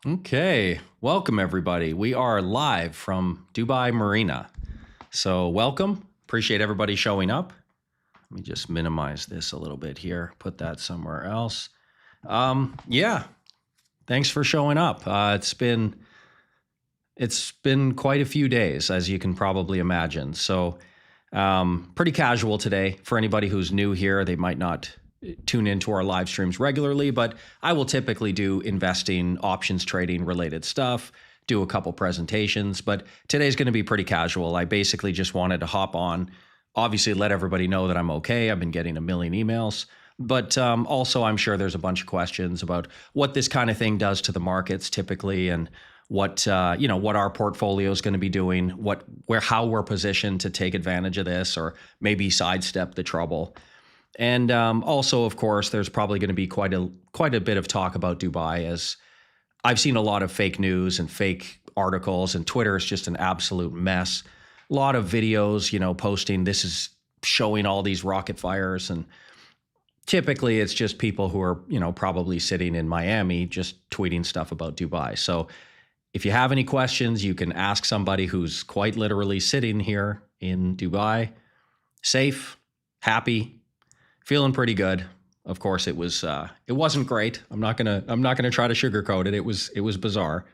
Okay, welcome everybody. We are live from Dubai Marina. So welcome. Appreciate everybody showing up. Let me just minimize this a little bit here, put that somewhere else. Yeah, thanks for showing up. It's been quite a few days, as you can probably imagine. So pretty casual today. For anybody who's new here, they might not tune into our live streams regularly, but I will typically do investing, options trading related stuff, do a couple presentations, but today's going to be pretty casual. I basically just wanted to hop on, obviously let everybody know that I'm okay. I've been getting a million emails, but also I'm sure there's a bunch of questions about what this kind of thing does to the markets typically, and what what our portfolio is going to be doing, how we're positioned to take advantage of this, or maybe sidestep the trouble. And also, of course, there's probably going to be quite a bit of talk about Dubai, as I've seen a lot of fake news and fake articles, and Twitter is just an absolute mess. A lot of videos, posting this is showing all these rocket fires, and typically it's just people who are, probably sitting in Miami just tweeting stuff about Dubai. So if you have any questions, you can ask somebody who's quite literally sitting here in Dubai, safe, happy, feeling pretty good. Of course, it wasn't great. I'm not gonna try to sugarcoat it. It was bizarre,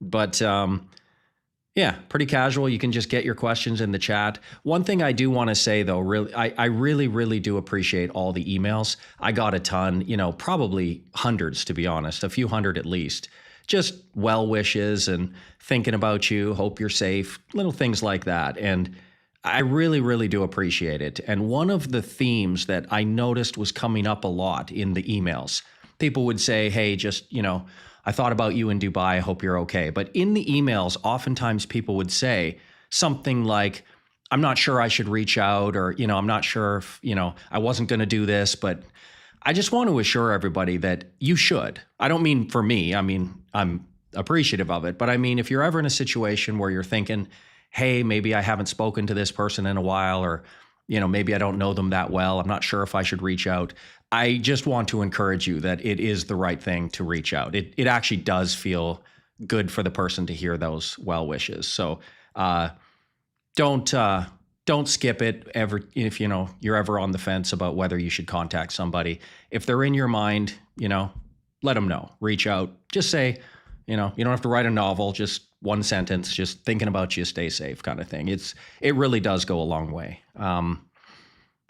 but yeah, pretty casual. You can just get your questions in the chat. One thing I do want to say though, I really do appreciate all the emails. I got a ton, probably hundreds to be honest, a few hundred at least. Just well wishes and thinking about you, hope you're safe, little things like that. And I really do appreciate it. And one of the themes that I noticed was coming up a lot in the emails, people would say, hey, just, I thought about you in Dubai. I hope you're okay. But in the emails, oftentimes people would say something like, I'm not sure I should reach out, or, I'm not sure if, I wasn't going to do this, but I just want to assure everybody that you should. I don't mean for me. I mean, I'm appreciative of it. But I mean, if you're ever in a situation where you're thinking, hey, maybe I haven't spoken to this person in a while, or, maybe I don't know them that well, I'm not sure if I should reach out. I just want to encourage you that it is the right thing to reach out. It actually does feel good for the person to hear those well wishes. So don't skip it ever if you're ever on the fence about whether you should contact somebody. If they're in your mind, let them know. Reach out. Just say, you don't have to write a novel, just one sentence, just thinking about you, stay safe kind of thing. It really does go a long way.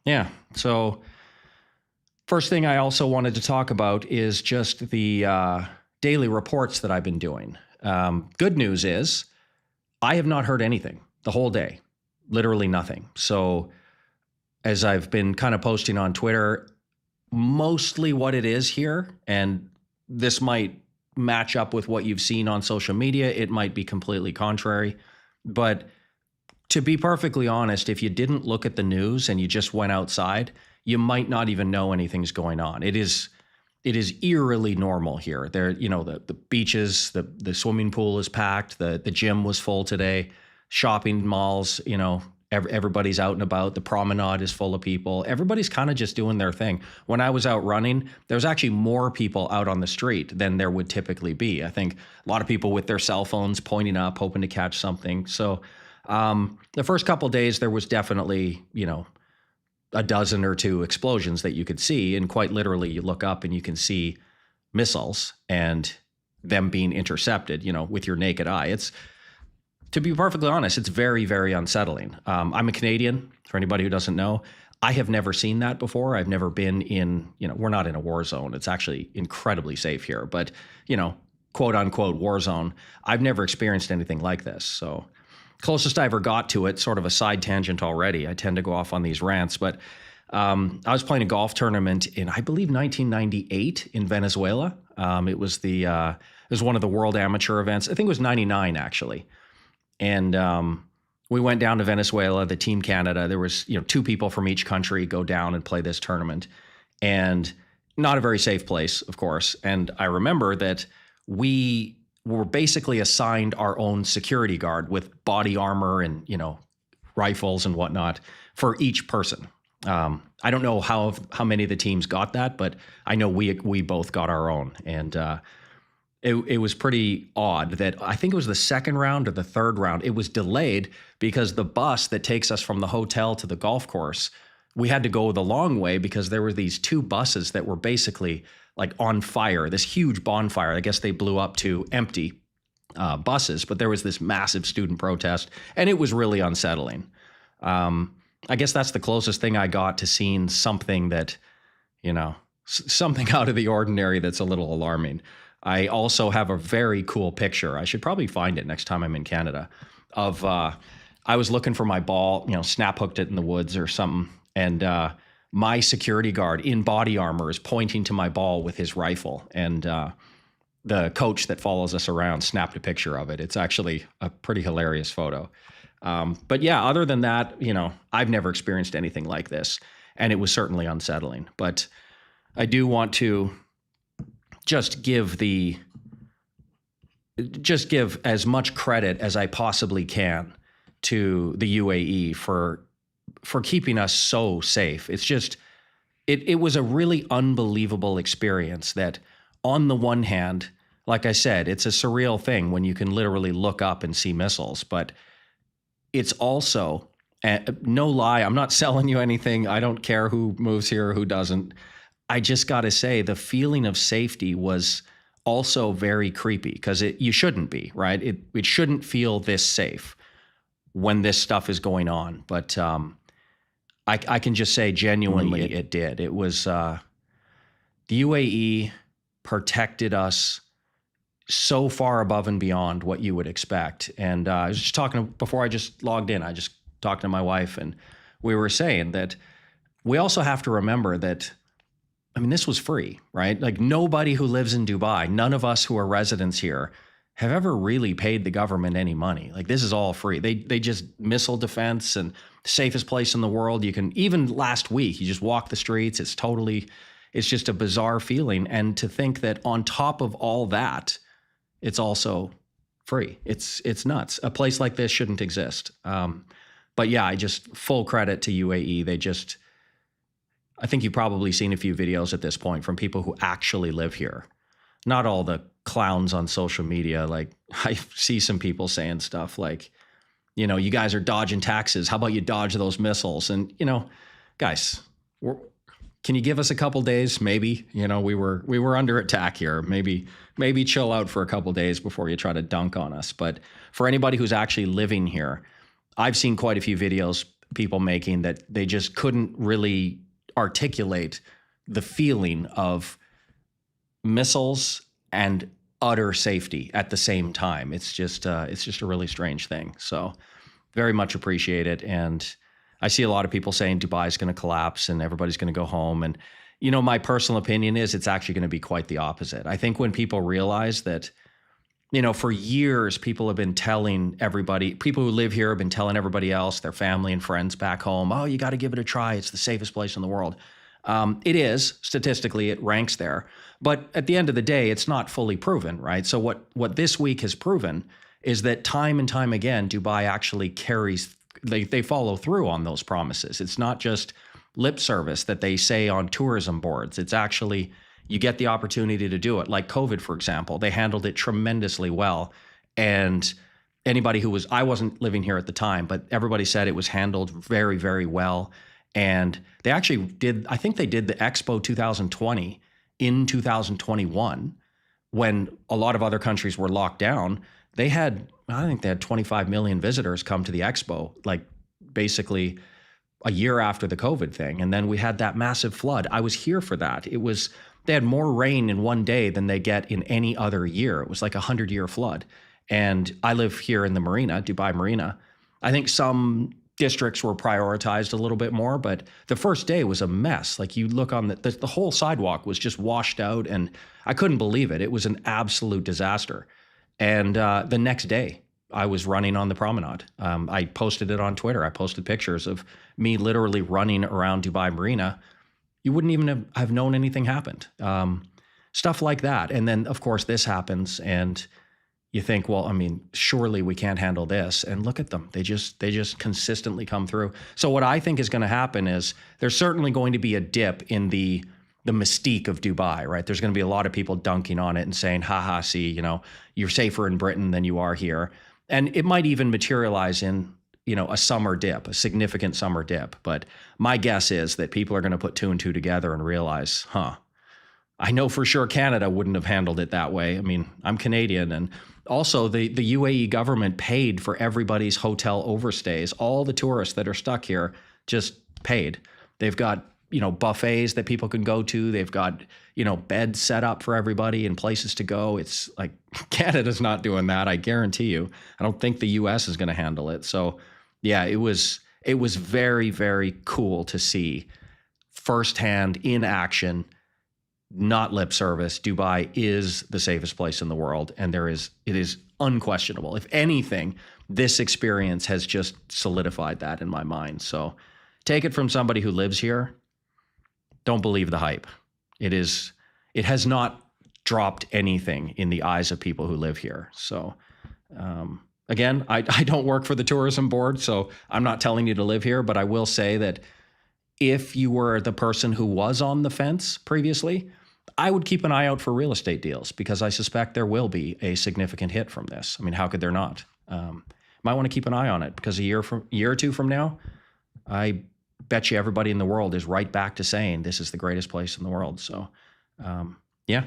Yeah. So first thing I also wanted to talk about is just the daily reports that I've been doing. Good news is I have not heard anything the whole day, literally nothing. So as I've been kind of posting on Twitter, mostly what it is here, and this might match up with what you've seen on social media. It might be completely contrary, but to be perfectly honest, if you didn't look at the news and you just went outside, you might not even know anything's going on. It is eerily normal here. There, the beaches, the swimming pool is packed. The gym was full today. Shopping malls, everybody's out and about. The promenade is full of people. Everybody's kind of just doing their thing. When I was out running, there was actually more people out on the street than there would typically be. I think a lot of people with their cell phones pointing up, hoping to catch something. So the first couple of days, there was definitely, a dozen or two explosions that you could see. And quite literally, you look up and you can see missiles and them being intercepted, with your naked eye. To be perfectly honest, it's very, very unsettling. I'm a Canadian, for anybody who doesn't know. I have never seen that before. I've never been in, we're not in a war zone. It's actually incredibly safe here. But, quote unquote war zone, I've never experienced anything like this. So closest I ever got to it, sort of a side tangent already. I tend to go off on these rants, but I was playing a golf tournament in, I believe, 1998 in Venezuela. It was one of the World Amateur events. I think it was 99 actually. And we went down to Venezuela, the Team Canada. There was, two people from each country go down and play this tournament, and not a very safe place, of course. And I remember that we were basically assigned our own security guard with body armor and, rifles and whatnot for each person. I don't know how many of the teams got that, but I know we both got our own. And it was pretty odd that I think it was the second round or the third round. It was delayed because the bus that takes us from the hotel to the golf course, we had to go the long way because there were these two buses that were basically like on fire, this huge bonfire. I guess they blew up to empty buses, but there was this massive student protest, and it was really unsettling. I guess that's the closest thing I got to seeing something that, something out of the ordinary that's a little alarming. I also have a very cool picture. I should probably find it next time I'm in Canada. Of I was looking for my ball, snap hooked it in the woods or something, and my security guard in body armor is pointing to my ball with his rifle, and the coach that follows us around snapped a picture of it. It's actually a pretty hilarious photo. But yeah, other than that, I've never experienced anything like this, and it was certainly unsettling. But I do want to just give as much credit as I possibly can to the UAE for keeping us so safe. It's just, it was a really unbelievable experience that, on the one hand, like I said, it's a surreal thing when you can literally look up and see missiles, but it's also, no lie, I'm not selling you anything. I don't care who moves here or who doesn't. I just got to say, the feeling of safety was also very creepy because you shouldn't be, right? It shouldn't feel this safe when this stuff is going on. But I can just say genuinely it did. It was the UAE protected us so far above and beyond what you would expect. And I was just talking before I just logged in. I just talked to my wife, and we were saying that we also have to remember that, this was free, right? Like, nobody who lives in Dubai, none of us who are residents here, have ever really paid the government any money. Like, this is all free. They just missile defense and safest place in the world. You can, even last week, you just walk the streets. It's just a bizarre feeling. And to think that on top of all that, it's also free. It's nuts. A place like this shouldn't exist. But yeah, I just full credit to UAE. I think you've probably seen a few videos at this point from people who actually live here. Not all the clowns on social media. Like, I see some people saying stuff like, you guys are dodging taxes. How about you dodge those missiles? And, guys, can you give us a couple days? Maybe, we were under attack here. Maybe chill out for a couple days before you try to dunk on us. But for anybody who's actually living here, I've seen quite a few videos people making that they just couldn't really articulate the feeling of missiles and utter safety at the same time. It's just a really strange thing. So very much appreciate it. And I see a lot of people saying Dubai is going to collapse and everybody's going to go home. And, my personal opinion is it's actually going to be quite the opposite. I think when people realize that, for years, people have been telling everybody, people who live here have been telling everybody else, their family and friends back home, oh, you got to give it a try. It's the safest place in the world. It is, statistically, it ranks there. But at the end of the day, it's not fully proven, right? So what this week has proven is that time and time again, Dubai actually carries, they follow through on those promises. It's not just lip service that they say on tourism boards. It's actually, you get the opportunity to do it. Like COVID, for example, they handled it tremendously well. And anybody I wasn't living here at the time, but everybody said it was handled very, very well. And they actually I think they did the Expo 2020 in 2021 when a lot of other countries were locked down. I think they had 25 million visitors come to the Expo, like basically a year after the COVID thing. And then we had that massive flood. I was here for that. They had more rain in one day than they get in any other year. It was like 100-year flood. And I live here in the marina, Dubai Marina. I think some districts were prioritized a little bit more, but the first day was a mess. Like, you look on the whole sidewalk was just washed out, and I couldn't believe it. It was an absolute disaster. And the next day, I was running on the promenade. I posted it on Twitter. I posted pictures of me literally running around Dubai Marina. You wouldn't even have known anything happened. Stuff like that. And then, of course, this happens, and you think, well, surely we can't handle this. And look at them. They just consistently come through. So what I think is going to happen is there's certainly going to be a dip in the the mystique of Dubai, right? There's going to be a lot of people dunking on it and saying, haha, see, you're safer in Britain than you are here. And it might even materialize in, a summer dip, a significant summer dip. But my guess is that people are going to put two and two together and realize, I know for sure Canada wouldn't have handled it that way. I mean, I'm Canadian, and also the UAE government paid for everybody's hotel overstays. All the tourists that are stuck here just paid. They've got, buffets that people can go to. They've got, beds set up for everybody and places to go. It's like Canada's not doing that, I guarantee you. I don't think the US is going to handle it. So, yeah, it was very, very cool to see firsthand in action, not lip service. Dubai is the safest place in the world, and it is unquestionable. If anything, this experience has just solidified that in my mind. So take it from somebody who lives here. Don't believe the hype. It has not dropped anything in the eyes of people who live here. So again, I don't work for the tourism board, so I'm not telling you to live here, but I will say that if you were the person who was on the fence previously, I would keep an eye out for real estate deals, because I suspect there will be a significant hit from this. I mean, how could there not? Might want to keep an eye on it, because a year or two from now, I bet you everybody in the world is right back to saying this is the greatest place in the world. So, yeah,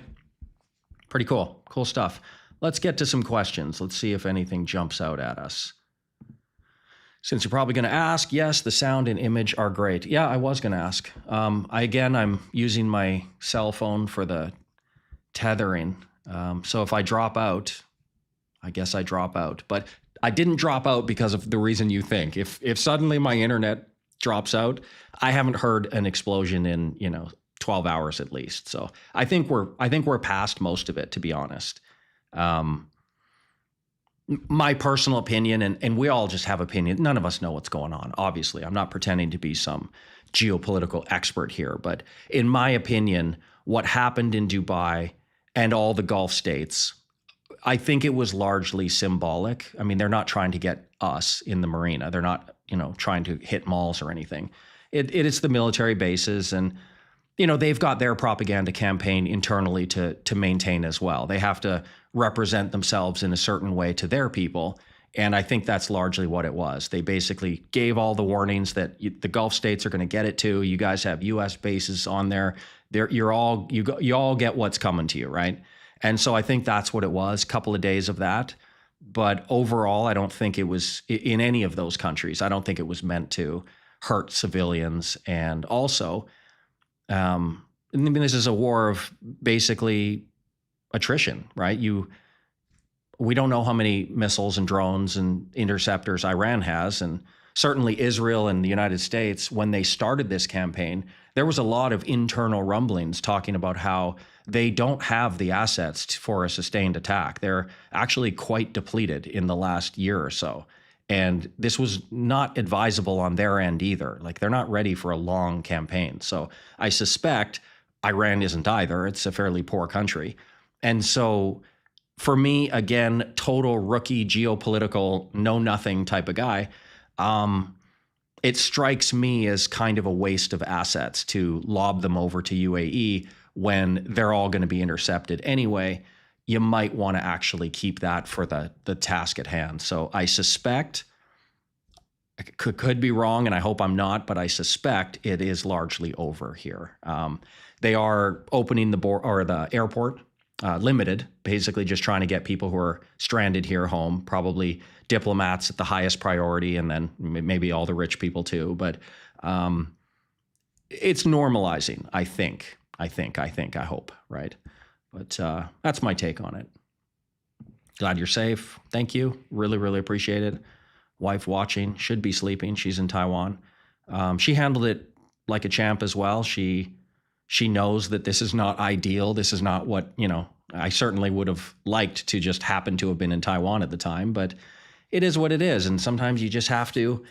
pretty cool. Cool stuff. Let's get to some questions. Let's see if anything jumps out at us. Since you're probably going to ask, yes, the sound and image are great. Yeah, I was going to ask. I'm using my cell phone for the tethering. So if I drop out, I guess I drop out. But I didn't drop out because of the reason you think. If suddenly my internet drops out, I haven't heard an explosion in 12 hours at least. So I think we're past most of it, to be honest. My personal opinion, and we all just have opinion. None of us know what's going on. Obviously, I'm not pretending to be some geopolitical expert here, but in my opinion, what happened in Dubai and all the Gulf states, I think it was largely symbolic. I mean, they're not trying to get us in the marina. They're not, trying to hit malls or anything. It is the military bases, and they've got their propaganda campaign internally to maintain as well. They have to represent themselves in a certain way to their people. And I think that's largely what it was. They basically gave all the warnings that the Gulf states are going to get it too. You guys have U.S. bases on there. You all get what's coming to you, right? And so I think that's what it was. A couple of days of that. But overall, I don't think it was in any of those countries. I don't think it was meant to hurt civilians. And also, this is a war of basically attrition, right? We don't know how many missiles and drones and interceptors Iran has, and certainly Israel and the United States, when they started this campaign, there was a lot of internal rumblings talking about how they don't have the assets for a sustained attack. They're actually quite depleted in the last year or so. And this was not advisable on their end either. Like, they're not ready for a long campaign. So I suspect Iran isn't either. It's a fairly poor country. And so for me, again, total rookie geopolitical know-nothing type of guy, it strikes me as kind of a waste of assets to lob them over to UAE when they're all going to be intercepted anyway. You might want to actually keep that for the task at hand. So I suspect, I could be wrong, and I hope I'm not, but I suspect it is largely over here. They are opening the airport, limited, basically just trying to get people who are stranded here home, probably diplomats at the highest priority, and then maybe all the rich people too. But it's normalizing, I hope, right? But that's my take on it. Glad you're safe. Thank you. Really, really appreciate it. Wife watching, should be sleeping. She's in Taiwan. She handled it like a champ as well. She knows that this is not ideal. This is not what, I certainly would have liked to just happen to have been in Taiwan at the time, but it is what it is. And sometimes you just have to,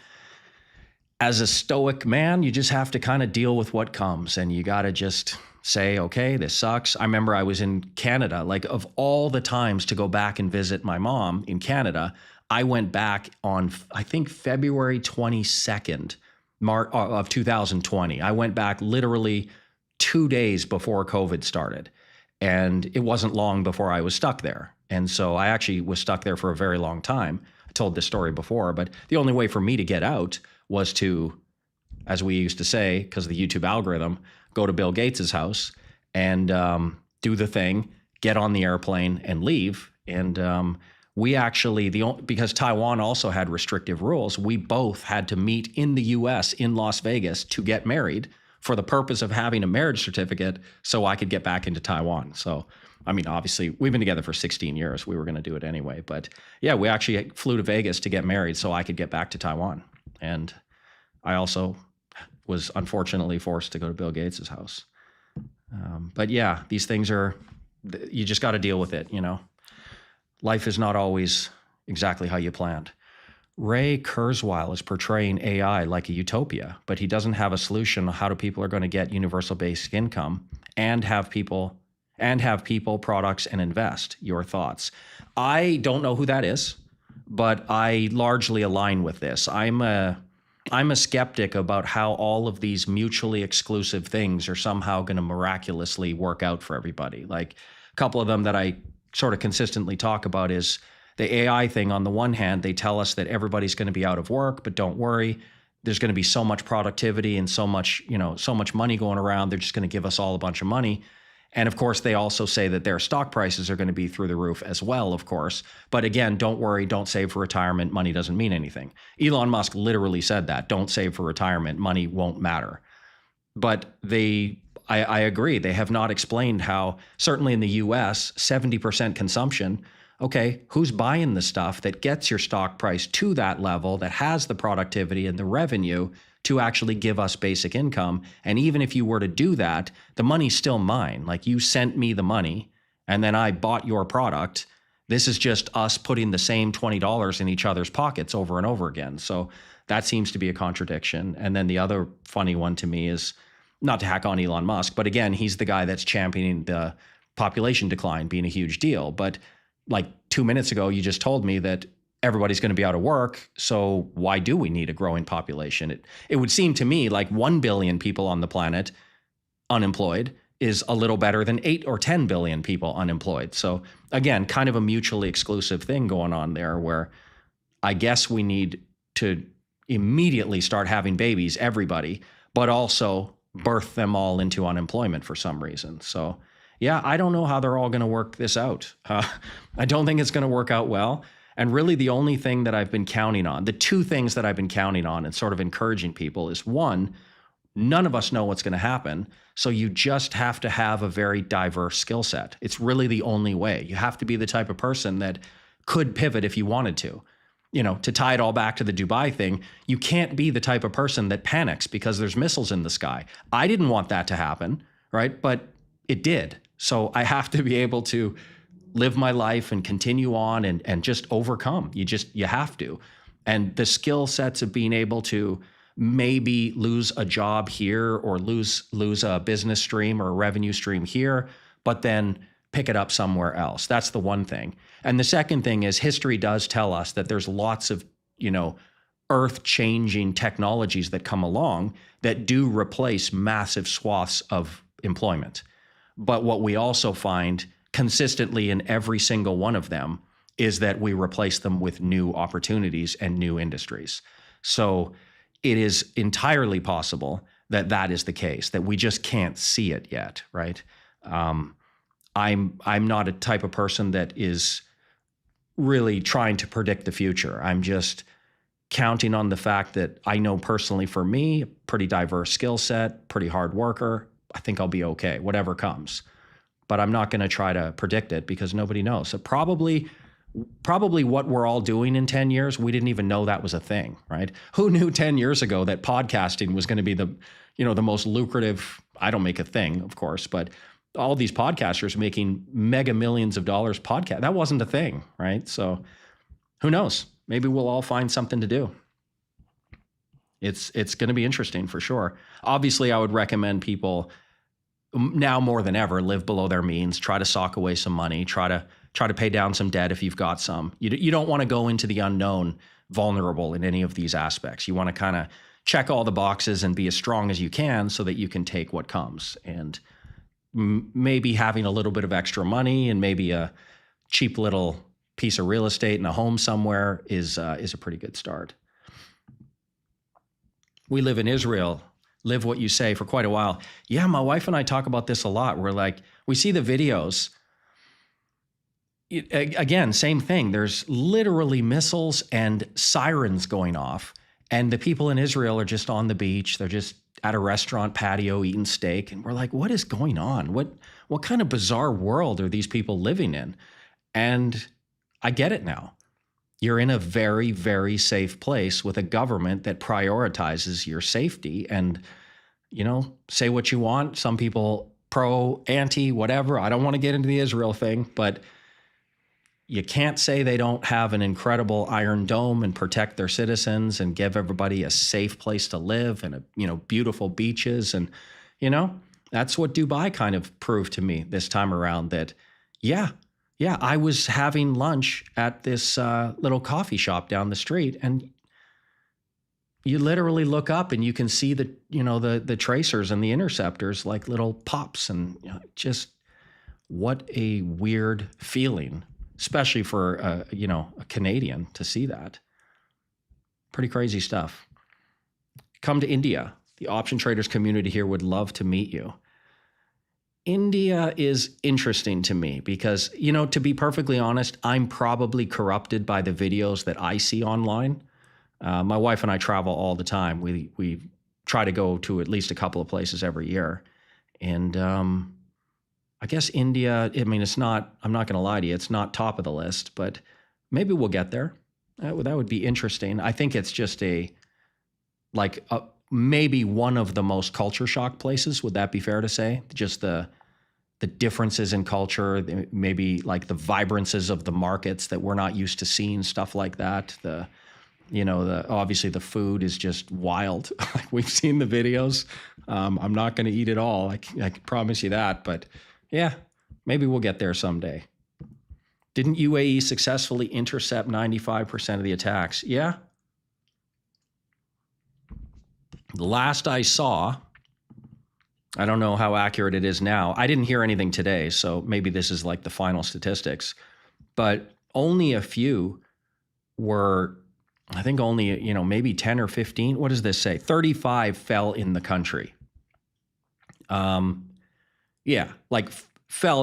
as a stoic man, you just have to kind of deal with what comes, and you got to just say, okay, this sucks. I remember I was in Canada, like, of all the times to go back and visit my mom in Canada, I went back on, I think, February 22nd of 2020. I went back literally 2 days before COVID started. And it wasn't long before I was stuck there. And so I actually was stuck there for a very long time. I told this story before, but the only way for me to get out was to, as we used to say, because of the YouTube algorithm, go to Bill Gates's house and do the thing, get on the airplane and leave. And we actually, because Taiwan also had restrictive rules, we both had to meet in the US in Las Vegas to get married for the purpose of having a marriage certificate so I could get back into Taiwan. So, I mean, obviously, we've been together for 16 years. We were going to do it anyway. But yeah, we actually flew to Vegas to get married so I could get back to Taiwan. And I also was unfortunately forced to go to Bill Gates's house. But yeah, these things you just got to deal with it, you know. Life is not always exactly how you planned. Ray Kurzweil is portraying AI like a utopia, but he doesn't have a solution on how people are going to get universal basic income and have people, products, and invest. Your thoughts? I don't know who that is, but I largely align with this. I'm a skeptic about how all of these mutually exclusive things are somehow going to miraculously work out for everybody. Like a couple of them that I sort of consistently talk about is the AI thing. On the one hand, they tell us that everybody's going to be out of work, but don't worry. There's going to be so much productivity and so much money going around. They're just going to give us all a bunch of money. And of course, they also say that their stock prices are going to be through the roof as well, of course. But again, don't worry, don't save for retirement. Money doesn't mean anything. Elon Musk literally said that. Don't save for retirement. Money won't matter. But I agree. They have not explained how, certainly in the US, 70% consumption. Okay, who's buying the stuff that gets your stock price to that level, that has the productivity and the revenue to actually give us basic income? And even if you were to do that, the money's still mine. Like, you sent me the money and then I bought your product. This is just us putting the same $20 in each other's pockets over and over again. So that seems to be a contradiction. And then the other funny one to me is, not to hack on Elon Musk, but again, he's the guy that's championing the population decline being a huge deal. But like 2 minutes ago, you just told me that everybody's going to be out of work. So why do we need a growing population? It would seem to me like 1 billion people on the planet unemployed is a little better than 8 or 10 billion people unemployed. So again, kind of a mutually exclusive thing going on there, where I guess we need to immediately start having babies, everybody, but also birth them all into unemployment for some reason. So yeah, I don't know how they're all going to work this out. I don't think it's going to work out well. And really the only thing that I've been counting on, the two things that I've been counting on and sort of encouraging people is, one, none of us know what's going to happen. So you just have to have a very diverse skill set. It's really the only way. You have to be the type of person that could pivot if you wanted to. You know, to tie it all back to the Dubai thing, you can't be the type of person that panics because there's missiles in the sky. I didn't want that to happen, right? But it did. So I have to be able to live my life and continue on and just overcome. You have to. And the skill sets of being able to maybe lose a job here or lose a business stream or a revenue stream here, but then pick it up somewhere else. That's the one thing. And the second thing is, history does tell us that there's lots of, earth-changing technologies that come along that do replace massive swaths of employment. But what we also find consistently in every single one of them is that we replace them with new opportunities and new industries. So it is entirely possible that that is the case, that we just can't see it yet, right? I'm not a type of person that is really trying to predict the future. I'm just counting on the fact that I know personally, for me, pretty diverse skill set, pretty hard worker. I think I'll be okay, whatever comes. But I'm not going to try to predict it because nobody knows. So probably what we're all doing in 10 years, we didn't even know that was a thing, right? Who knew 10 years ago that podcasting was going to be the most lucrative, I don't make a thing, of course, but all these podcasters making mega millions of dollars podcast. That wasn't a thing, right? So who knows? Maybe we'll all find something to do. It's going to be interesting for sure. Obviously, I would recommend people now more than ever live below their means, try to sock away some money, try to pay down some debt if you've got some. You don't want to go into the unknown vulnerable in any of these aspects. You want to kind of check all the boxes and be as strong as you can so that you can take what comes. And maybe having a little bit of extra money and maybe a cheap little piece of real estate and a home somewhere is a pretty good start. We live in Israel, live what you say, for quite a while. Yeah, my wife and I talk about this a lot. We're like, we see the videos. Again, same thing. There's literally missiles and sirens going off. And the people in Israel are just on the beach. They're just at a restaurant patio eating steak. And we're like, what is going on? What kind of bizarre world are these people living in? And I get it now. You're in a very, very safe place with a government that prioritizes your safety. And, say what you want. Some people pro, anti, whatever. I don't want to get into the Israel thing, but you can't say they don't have an incredible Iron Dome and protect their citizens and give everybody a safe place to live and, beautiful beaches. And, that's what Dubai kind of proved to me this time around, that, yeah, I was having lunch at this little coffee shop down the street, and you literally look up and you can see the tracers and the interceptors like little pops, and just what a weird feeling, especially for a Canadian to see that. Pretty crazy stuff. Come to India. The option traders community here would love to meet you. India is interesting to me because, to be perfectly honest, I'm probably corrupted by the videos that I see online. My wife and I travel all the time. We try to go to at least a couple of places every year. And I guess India, it's not, I'm not going to lie to you, it's not top of the list, but maybe we'll get there. That would be interesting. I think it's just maybe one of the most culture shock places. Would that be fair to say? Just the differences in culture, maybe like the vibrances of the markets that we're not used to seeing, stuff like that. Obviously the food is just wild. We've seen the videos. I'm not going to eat it all. I can promise you that. But yeah, maybe we'll get there someday. Didn't UAE successfully intercept 95% of the attacks? Yeah. The last I saw, I don't know how accurate it is now. I didn't hear anything today, so maybe this is like the final statistics. But only a few were, I think only, maybe 10 or 15. What does this say? 35 fell in the country. Fell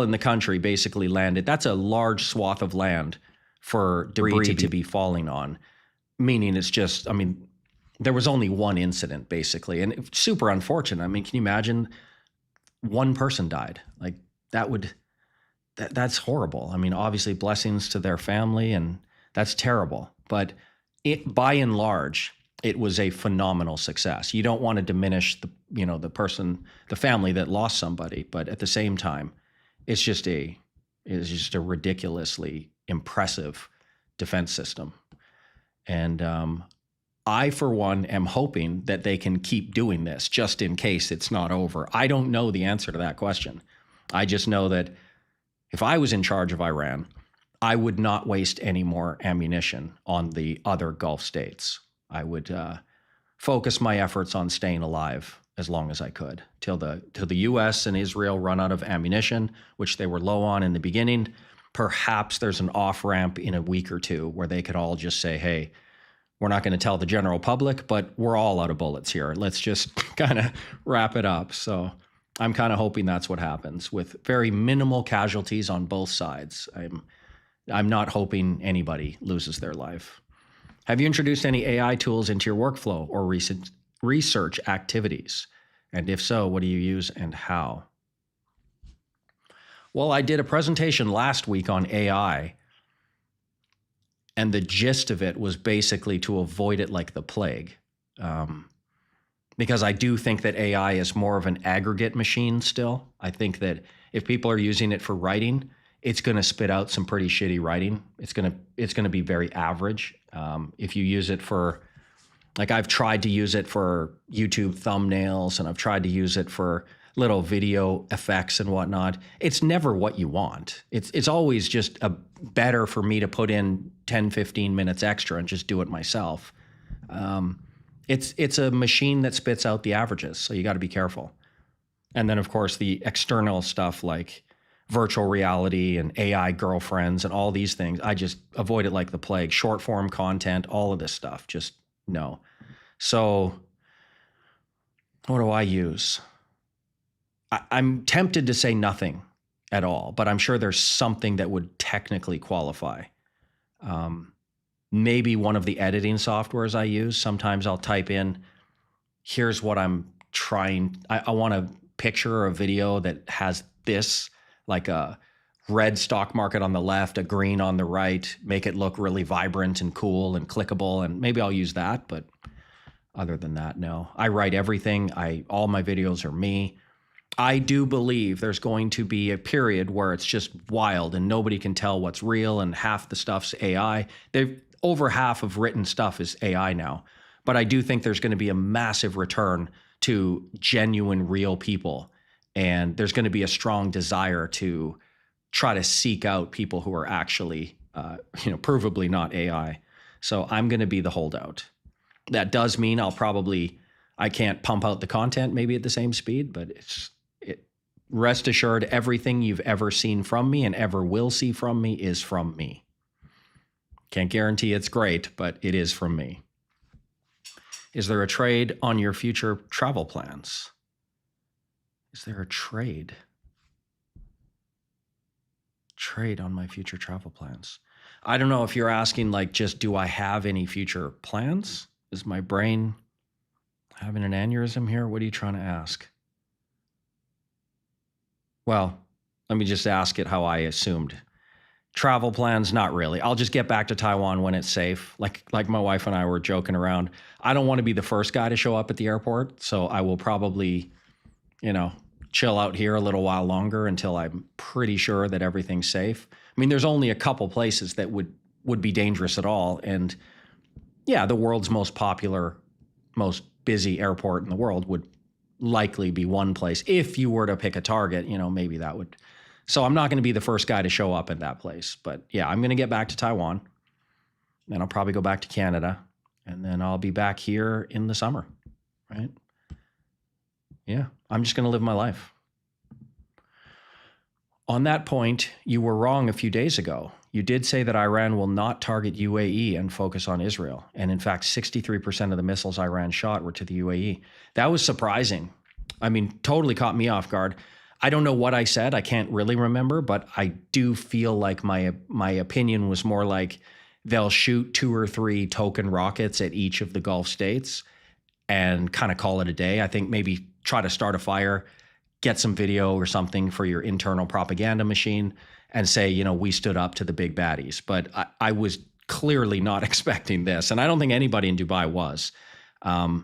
in the country, basically landed. That's a large swath of land for debris to be falling on, meaning it's just, there was only one incident, basically, and it's super unfortunate. Can you imagine one person died? Like that's horrible. Obviously blessings to their family, and that's terrible. But by and large, it was a phenomenal success. You don't want to diminish the family that lost somebody, but at the same time, it's just a ridiculously impressive defense system. And I, for one, am hoping that they can keep doing this just in case it's not over. I don't know the answer to that question. I just know that if I was in charge of Iran, I would not waste any more ammunition on the other Gulf states. I would focus my efforts on staying alive as long as I could till the U.S. and Israel run out of ammunition, which they were low on in the beginning. Perhaps there's an off-ramp in a week or two where they could all just say, hey, we're not going to tell the general public, but we're all out of bullets here. Let's just kind of wrap it up. So I'm kind of hoping that's what happens with very minimal casualties on both sides. I'm not hoping anybody loses their life. Have you introduced any AI tools into your workflow or research activities? And if so, what do you use and how? Well, I did a presentation last week on AI, and the gist of it was basically to avoid it like the plague. Because I do think that AI is more of an aggregate machine still. I think that if people are using it for writing, it's going to spit out some pretty shitty writing. It's going to be very average. If you use it for, like, I've tried to use it for YouTube thumbnails, and I've tried to use it for little video effects and whatnot. It's never what you want. It's always just better for me to put in 10, 15 minutes extra and just do it myself. It's a machine that spits out the averages, so you got to be careful. And then, of course, the external stuff like virtual reality and AI girlfriends and all these things, I just avoid it like the plague. Short form content, all of this stuff, just no. So what do I use? I'm tempted to say nothing at all, but I'm sure there's something that would technically qualify. Maybe one of the editing softwares I use. Sometimes I'll type in, here's what I'm trying. I want a picture or a video that has this, like a red stock market on the left, a green on the right, make it look really vibrant and cool and clickable. And maybe I'll use that. But other than that, no. I write everything. All my videos are me. I do believe there's going to be a period where it's just wild and nobody can tell what's real and half the stuff's AI. Over half of written stuff is AI now. But I do think there's going to be a massive return to genuine, real people. And there's going to be a strong desire to try to seek out people who are actually, provably not AI. So I'm going to be the holdout. That does mean I can't pump out the content maybe at the same speed, but rest assured, everything you've ever seen from me and ever will see from me is from me. Can't guarantee it's great, but it is from me. Is there a trade on your future travel plans? Is there a trade? Trade on my future travel plans. I don't know if you're asking like just do I have any future plans? Is my brain having an aneurysm here? What are you trying to ask? Well, let me just ask it how I assumed. Travel plans, not really. I'll just get back to Taiwan when it's safe. Like my wife and I were joking around. I don't want to be the first guy to show up at the airport, so I will probably, chill out here a little while longer until I'm pretty sure that everything's safe. I mean, there's only a couple places that would be dangerous at all, and yeah, the world's most popular, most busy airport in the world would likely be one place. If you were to pick a target, maybe that would. So I'm not going to be the first guy to show up at that place. But yeah, I'm going to get back to Taiwan. Then I'll probably go back to Canada. And then I'll be back here in the summer, right? Yeah, I'm just going to live my life. On that point, you were wrong a few days ago. You did say that Iran will not target UAE and focus on Israel. And in fact, 63% of the missiles Iran shot were to the UAE. That was surprising. I mean, totally caught me off guard. I don't know what I said. I can't really remember, but I do feel like my opinion was more like they'll shoot 2 or 3 token rockets at each of the Gulf states and kind of call it a day. I think maybe try to start a fire, get some video or something for your internal propaganda machine and say, we stood up to the big baddies. But I was clearly not expecting this. And I don't think anybody in Dubai was. Why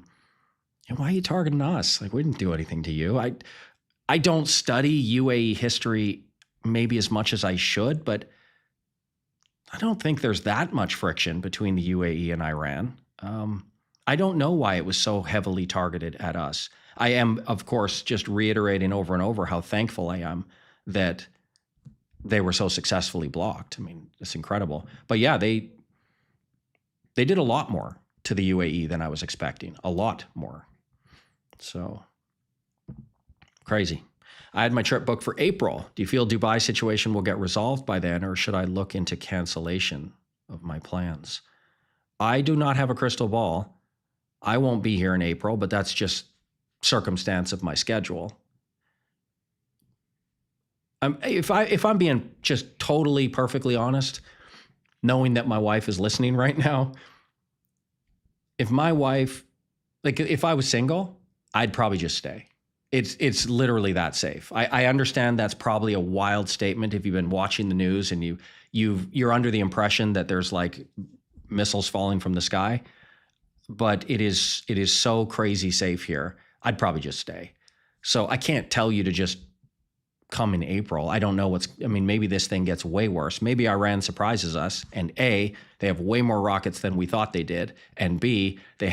are you targeting us? Like, we didn't do anything to you. I don't study UAE history maybe as much as I should, but I don't think there's that much friction between the UAE and Iran. I don't know why it was so heavily targeted at us. I am, of course, just reiterating over and over how thankful I am that they were so successfully blocked. I mean, it's incredible. But yeah, they did a lot more to the UAE than I was expecting. A lot more. So crazy. I had my trip booked for April. Do you feel Dubai situation will get resolved by then, or should I look into cancellation of my plans? I do not have a crystal ball. I won't be here in April, but that's just circumstance of my schedule. If I'm being just totally perfectly honest, knowing that my wife is listening right now, if my wife, if I was single, I'd probably just stay. It's literally that safe. I understand that's probably a wild statement if you've been watching the news and you're under the impression that there's like missiles falling from the sky, but it is so crazy safe here. I'd probably just stay. So I can't tell you to just come in April. I don't know maybe this thing gets way worse. Maybe Iran surprises us and A, they have way more rockets than we thought they did. And B, they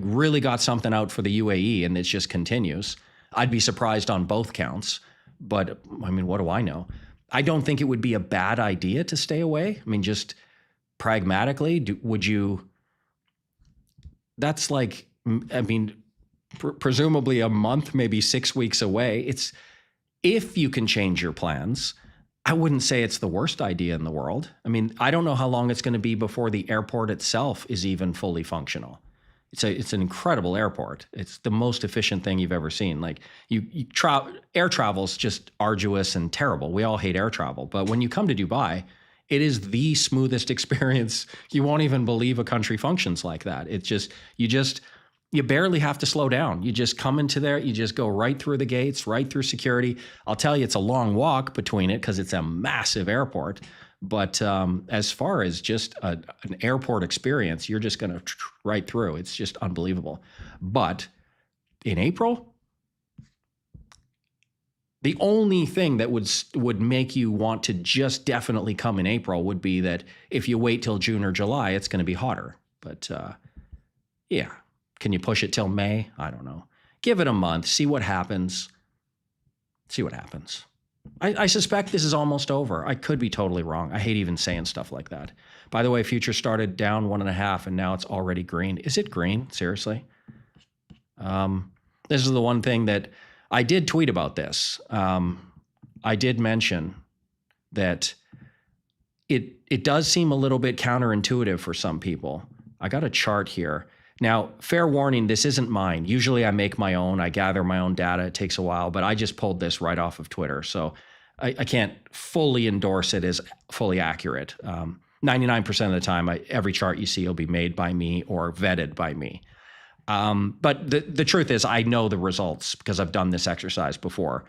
really got something out for the UAE and it just continues. I'd be surprised on both counts, but I mean, what do I know? I don't think it would be a bad idea to stay away. I mean, just pragmatically, would you that's like, I mean, presumably a month, maybe 6 weeks away. It's, if you can change your plans, I wouldn't say it's the worst idea in the world. I mean, I don't know how long it's going to be before the airport itself is even fully functional. It's an incredible airport. It's the most efficient thing you've ever seen. Like air travel is just arduous and terrible. We all hate air travel, but when you come to Dubai, it is the smoothest experience. You won't even believe a country functions like that. It's just you barely have to slow down. You just come into there, you just go right through the gates, right through security. I'll tell you, it's a long walk between it because it's a massive airport. But as far as just an airport experience, you're just going to right through. It's just unbelievable. But in April, the only thing that would make you want to just definitely come in April would be that if you wait till June or July, it's going to be hotter. But yeah, can you push it till May? I don't know. Give it a month. See what happens. See what happens. I suspect this is almost over. I could be totally wrong. I hate even saying stuff like that. By the way, future started down 1.5 and now it's already green. Is it green? Seriously? This is the one thing that I did tweet about this. I did mention that it does seem a little bit counterintuitive for some people. I got a chart here. Now, fair warning, this isn't mine. Usually I make my own. I gather my own data. It takes a while, but I just pulled this right off of Twitter. So I can't fully endorse it as fully accurate. 99% of the time, every chart you see will be made by me or vetted by me. But the truth is, I know the results because I've done this exercise before.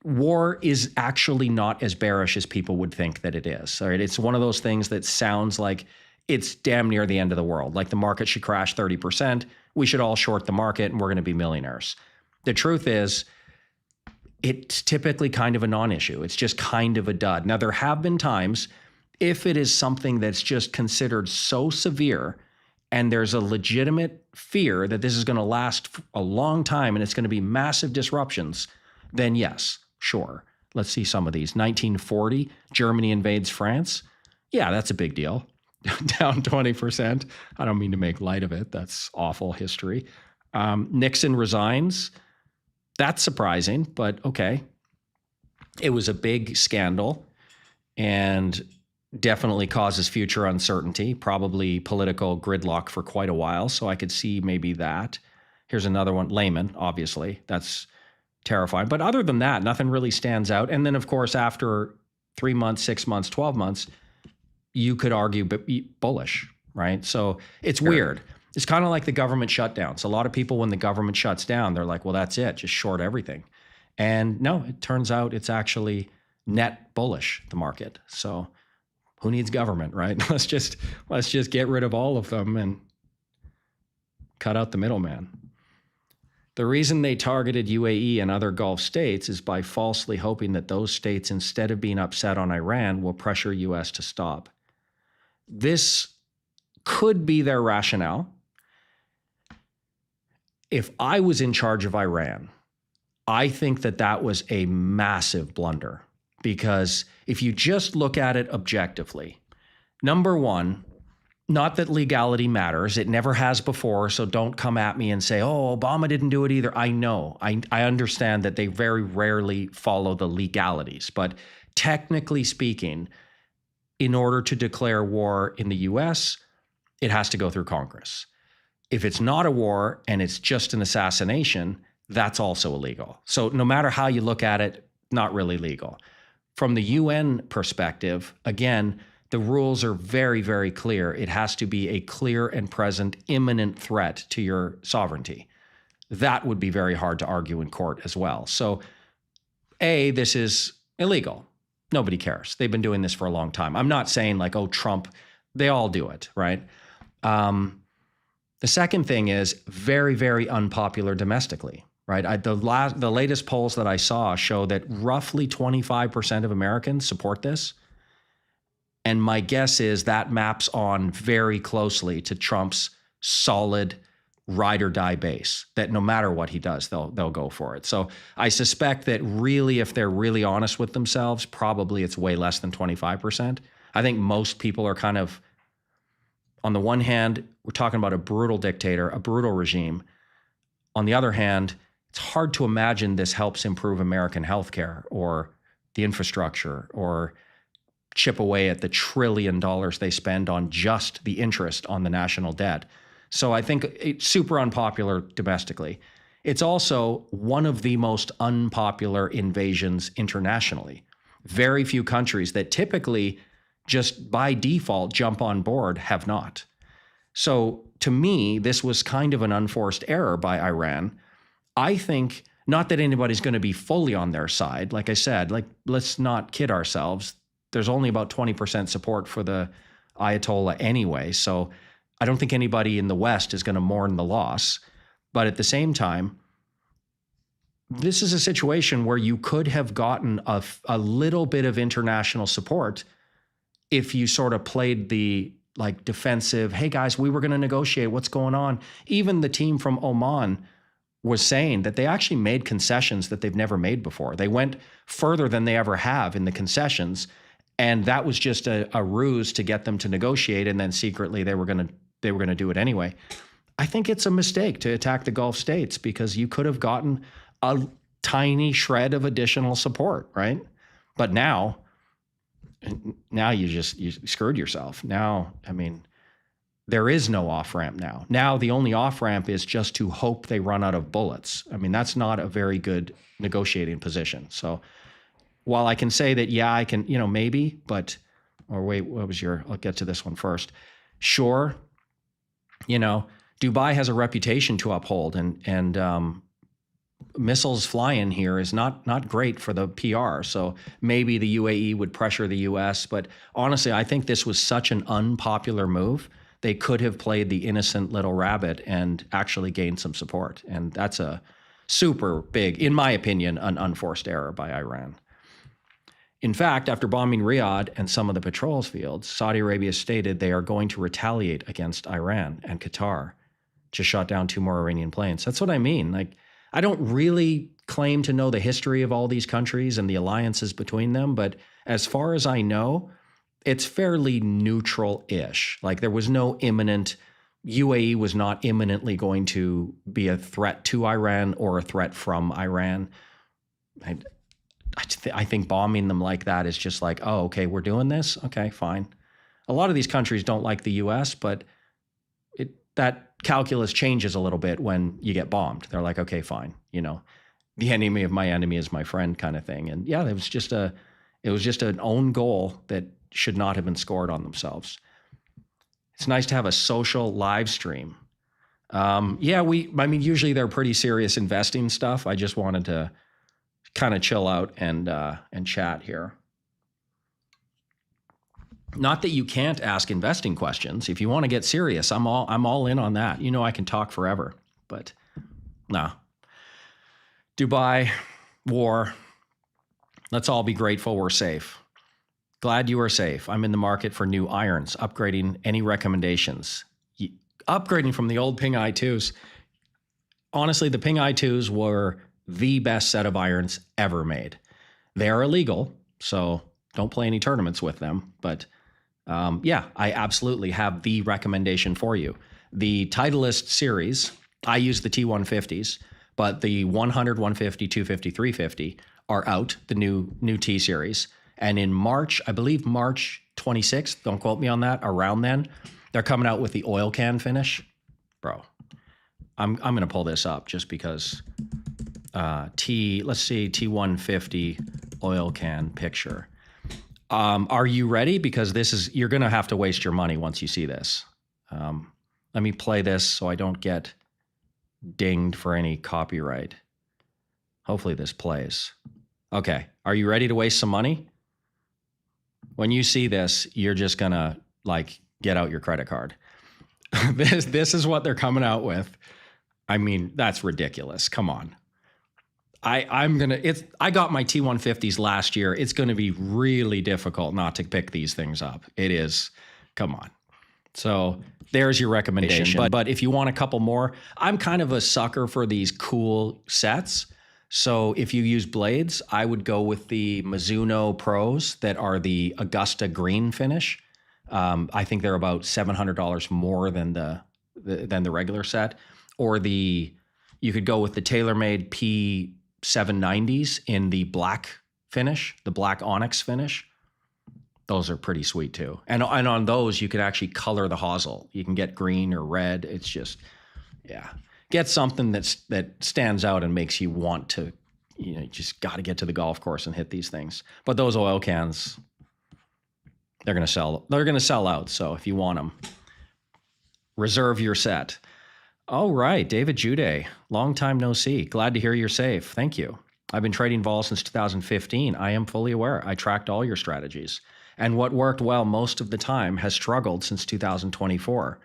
War is actually not as bearish as people would think that it is. All right? It's one of those things that sounds like it's damn near the end of the world. Like the market should crash 30%. We should all short the market and we're going to be millionaires. The truth is, it's typically kind of a non-issue. It's just kind of a dud. Now, there have been times, if it is something that's just considered so severe and there's a legitimate fear that this is going to last a long time and it's going to be massive disruptions, then yes, sure. Let's see some of these. 1940, Germany invades France. Yeah, that's a big deal. Down 20%. I don't mean to make light of it. That's awful history. Nixon resigns. That's surprising, but okay. It was a big scandal and definitely causes future uncertainty, probably political gridlock for quite a while. So I could see maybe that. Here's another one. Lehman, obviously. That's terrifying. But other than that, nothing really stands out. And then, of course, after 3 months, 6 months, 12 months, you could argue bullish, right? So it's weird. It's kind of like the government shutdowns. A lot of people, when the government shuts down, they're like, well, that's it, just short everything. And no, it turns out it's actually net bullish, the market. So who needs government, right? Let's just get rid of all of them and cut out the middleman. The reason they targeted UAE and other Gulf states is by falsely hoping that those states, instead of being upset on Iran, will pressure US to stop. This could be their rationale. If I was in charge of Iran, I think that was a massive blunder, because if you just look at it objectively, number one, not that legality matters. It never has before, so don't come at me and say, oh, Obama didn't do it either. I know. I understand that they very rarely follow the legalities. But technically speaking, in order to declare war in the US, it has to go through Congress. If it's not a war and it's just an assassination, that's also illegal. So no matter how you look at it, not really legal. From the UN perspective, again, the rules are very, very clear. It has to be a clear and present imminent threat to your sovereignty. That would be very hard to argue in court as well. So, A, this is illegal. Nobody cares. They've been doing this for a long time. I'm not saying like, oh, Trump, they all do it, right? The second thing is very, very unpopular domestically, right? The latest polls that I saw show that roughly 25% of Americans support this. And my guess is that maps on very closely to Trump's solid ride or die base, that no matter what he does, they'll go for it. So I suspect that really, if they're really honest with themselves, probably it's way less than 25%. I think most people are kind of On the one hand, we're talking about a brutal dictator, a brutal regime. On the other hand, it's hard to imagine this helps improve American healthcare or the infrastructure or chip away at the $1 trillion they spend on just the interest on the national debt. So I think it's super unpopular domestically. It's also one of the most unpopular invasions internationally. Very few countries that typically just by default jump on board have not. So to me, this was kind of an unforced error by Iran. I think not that anybody's going to be fully on their side. Like I said, let's not kid ourselves. There's only about 20% support for the Ayatollah anyway. So I don't think anybody in the West is going to mourn the loss. But at the same time, this is a situation where you could have gotten a little bit of international support if you sort of played the defensive, hey guys, we were going to negotiate, what's going on? Even the team from Oman was saying that they actually made concessions that they've never made before. They went further than they ever have in the concessions, and that was just a ruse to get them to negotiate, and then secretly they were going to do it anyway. I think it's a mistake to attack the Gulf states because you could have gotten a tiny shred of additional support, right? But now you screwed yourself. Now, I mean, there is no off-ramp now. Now the only off-ramp is just to hope they run out of bullets. I mean, that's not a very good negotiating position. So while I can say that, yeah, I can, maybe, or wait, I'll get to this one first. Sure, Dubai has a reputation to uphold, and missiles flying here is not great for the PR. So maybe the UAE would pressure the US, but honestly, I think this was such an unpopular move. They could have played the innocent little rabbit and actually gained some support. And that's a super big, in my opinion, an unforced error by Iran. In fact, after bombing Riyadh and some of the petrol fields, Saudi Arabia stated they are going to retaliate against Iran, and Qatar just shot down 2 more Iranian planes. That's what I mean. I don't really claim to know the history of all these countries and the alliances between them, but as far as I know, it's fairly neutral-ish. There was no UAE was not imminently going to be a threat to Iran or a threat from Iran. I think bombing them like that is just oh, okay, we're doing this? Okay, fine. A lot of these countries don't like the US, but that calculus changes a little bit when you get bombed. They're like, okay, fine. The enemy of my enemy is my friend kind of thing. And yeah, it was just an own goal that should not have been scored on themselves. It's nice to have a social live stream. Usually they're pretty serious investing stuff. I just wanted to kind of chill out and chat here. Not that you can't ask investing questions. If you want to get serious, I'm all in on that. I can talk forever, but no. Dubai, war. Let's all be grateful we're safe. Glad you are safe. I'm in the market for new irons, upgrading. Any recommendations? Upgrading from the old Ping i2s. Honestly, the Ping i2s were the best set of irons ever made. They are illegal, so don't play any tournaments with them. But I absolutely have the recommendation for you. The Titleist series, I use the T150s, but the 100, 150, 250, 350 are out, the new T series. And in March, I believe March 26th, don't quote me on that, around then, they're coming out with the oil can finish. Bro, I'm going to pull this up just because let's see, T150 oil can picture. Are you ready? Because you're going to have to waste your money once you see this. Let me play this so I don't get dinged for any copyright. Hopefully this plays. Okay. Are you ready to waste some money? When you see this, you're just going to get out your credit card. This is what they're coming out with. I mean, that's ridiculous. Come on. I got my T150s last year. It's going to be really difficult not to pick these things up. It is. Come on. So there's your recommendation. But if you want a couple more, I'm kind of a sucker for these cool sets. So if you use blades, I would go with the Mizuno Pros that are the Augusta green finish. I think they're about $700 more than the regular set. Or you could go with the TaylorMade P790s in the black finish, the black onyx finish. Those are pretty sweet too. And on those, you can actually color the hosel. You can get green or red. It's just, yeah. Get something that stands out and makes you want to, you just got to get to the golf course and hit these things. But those oil cans, they're going to sell. They're going to sell out. So if you want them, reserve your set. All right, David Jude, long time no see. Glad to hear you're safe. Thank you. I've been trading vol since 2015. I am fully aware. I tracked all your strategies. And what worked well most of the time has struggled since 2024.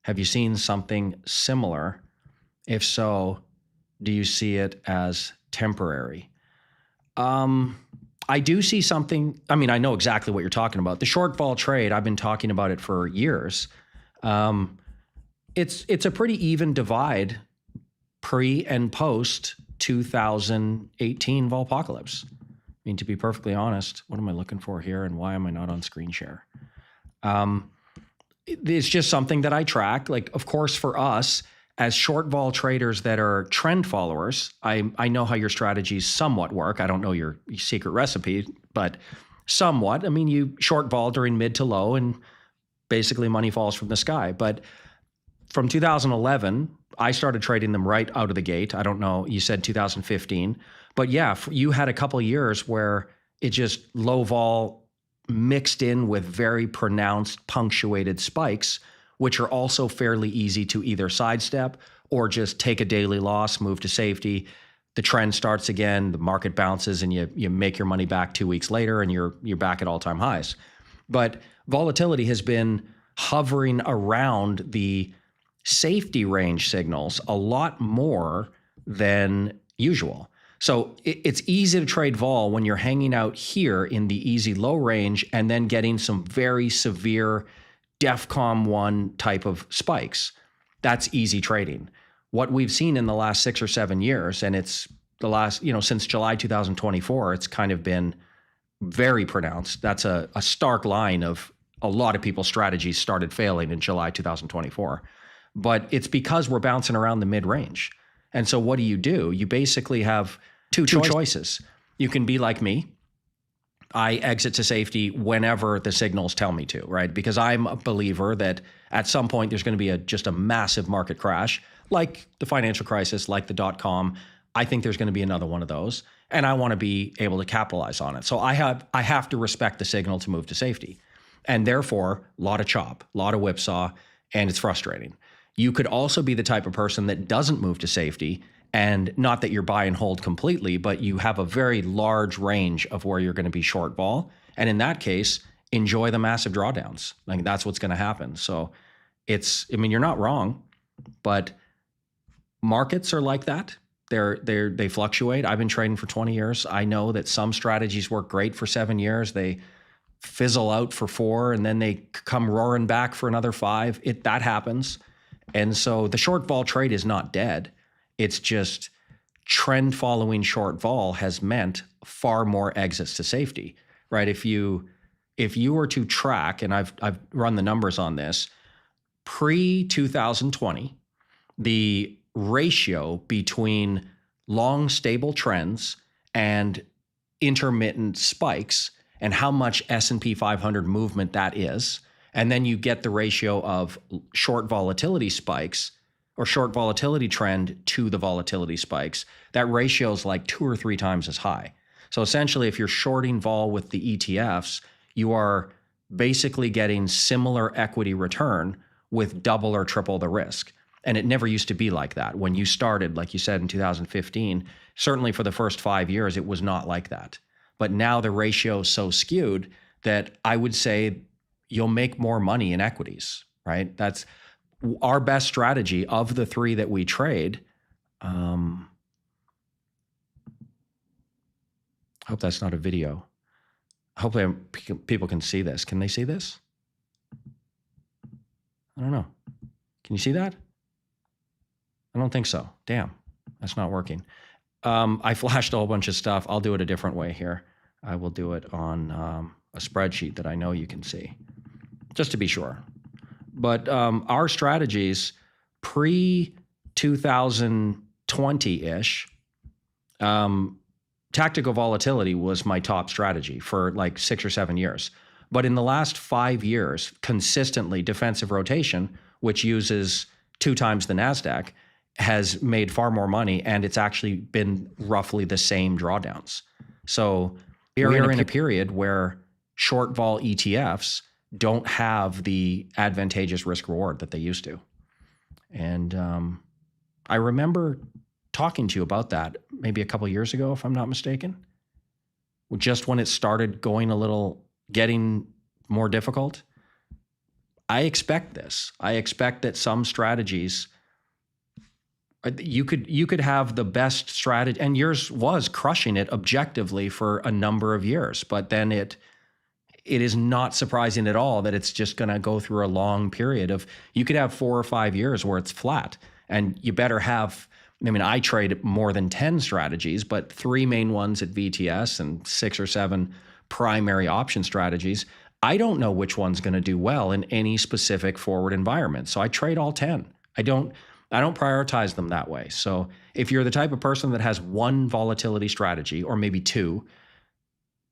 Have you seen something similar? If so, do you see it as temporary? I do see something. I mean, I know exactly what you're talking about. The short vol trade, I've been talking about it for years. It's a pretty even divide pre and post 2018 Volpocalypse. I mean, to be perfectly honest, what am I looking for here and why am I not on screen share? It's just something that I track. Like, of course, for us as short vol traders that are trend followers, I know how your strategies somewhat work. I don't know your secret recipe, but somewhat. I mean, you short vol during mid to low and basically money falls from the sky. But from 2011, I started trading them right out of the gate. I don't know, you said 2015. But yeah, you had a couple of years where it just low vol mixed in with very pronounced punctuated spikes, which are also fairly easy to either sidestep or just take a daily loss, move to safety. The trend starts again, the market bounces, and you make your money back 2 weeks later, and you're back at all-time highs. But volatility has been hovering around the safety range signals a lot more than usual. So it's easy to trade vol when you're hanging out here in the easy low range and then getting some very severe DEFCON 1 type of spikes. That's easy trading. What we've seen in the last 6 or 7 years, and it's the last, since July 2024, it's kind of been very pronounced. That's a stark line of a lot of people's strategies started failing in July 2024. But it's because we're bouncing around the mid-range. And so what do? You basically have two choices. You can be like me. I exit to safety whenever the signals tell me to, right? Because I'm a believer that at some point there's going to be just a massive market crash, like the financial crisis, like the .com. I think there's going to be another one of those, and I want to be able to capitalize on it. So I have to respect the signal to move to safety. And therefore, a lot of chop, a lot of whipsaw, and it's frustrating. You could also be the type of person that doesn't move to safety, and not that you're buy and hold completely, but you have a very large range of where you're going to be short vol. And in that case, enjoy the massive drawdowns. Like, that's what's going to happen. So you're not wrong, but markets are like that. They fluctuate. I've been trading for 20 years. I know that some strategies work great for 7 years. They fizzle out for 4, and then they come roaring back for another 5. That happens. And so the short vol trade is not dead. It's just trend following short vol has meant far more exits to safety, right? If you were to track, and I've run the numbers on this, pre-2020, the ratio between long stable trends and intermittent spikes and how much S&P 500 movement that is, and then you get the ratio of short volatility spikes or short volatility trend to the volatility spikes, that ratio is like 2 or 3 times as high. So essentially, if you're shorting vol with the ETFs, you are basically getting similar equity return with double or triple the risk. And it never used to be like that. When you started, like you said, in 2015, certainly for the first 5 years, it was not like that. But now the ratio is so skewed that I would say you'll make more money in equities, right? That's our best strategy of the 3 that we trade. I hope that's not a video. Hopefully people can see this. Can they see this? I don't know. Can you see that? I don't think so. Damn, that's not working. I flashed a whole bunch of stuff. I'll do it a different way here. I will do it on a spreadsheet that I know you can see. just to be sure. But our strategies pre-2020-ish, tactical volatility was my top strategy for like 6 or 7 years. But in the last 5 years, consistently defensive rotation, which uses 2 times the NASDAQ, has made far more money, and it's actually been roughly the same drawdowns. So we're in a period where short vol ETFs don't have the advantageous risk reward that they used to. And I remember talking to you about that maybe a couple of years ago, if I'm not mistaken, just when it started getting more difficult. I expect this. I expect that some strategies, you could have the best strategy, and yours was crushing it objectively for a number of years, but then it is not surprising at all that it's just going to go through a long period of, you could have 4 or 5 years where it's flat, and you better have, I trade more than 10 strategies, but 3 main ones at VTS and 6 or 7 primary option strategies. I don't know which one's going to do well in any specific forward environment. So I trade all 10. I don't prioritize them that way. So if you're the type of person that has 1 volatility strategy, or maybe 2,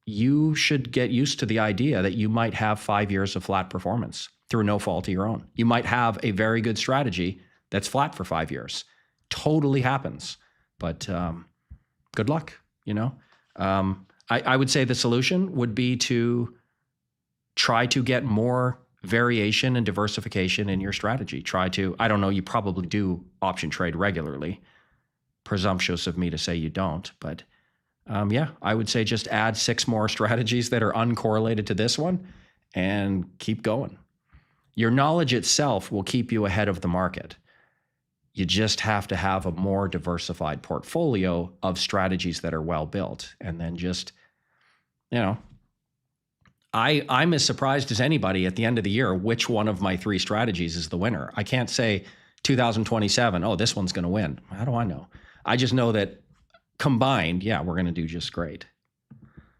you should get used to the idea that you might have 5 years of flat performance through no fault of your own. You might have a very good strategy that's flat for 5 years. Totally happens. But good luck, I would say the solution would be to try to get more variation and diversification in your strategy. I don't know, you probably do option trade regularly. Presumptuous of me to say you don't, but I would say just add 6 more strategies that are uncorrelated to this one and keep going. Your knowledge itself will keep you ahead of the market. You just have to have a more diversified portfolio of strategies that are well built. And then just, I'm as surprised as anybody at the end of the year which one of my 3 strategies is the winner. I can't say 2027, oh, this one's going to win. How do I know? I just know that combined, we're going to do just great.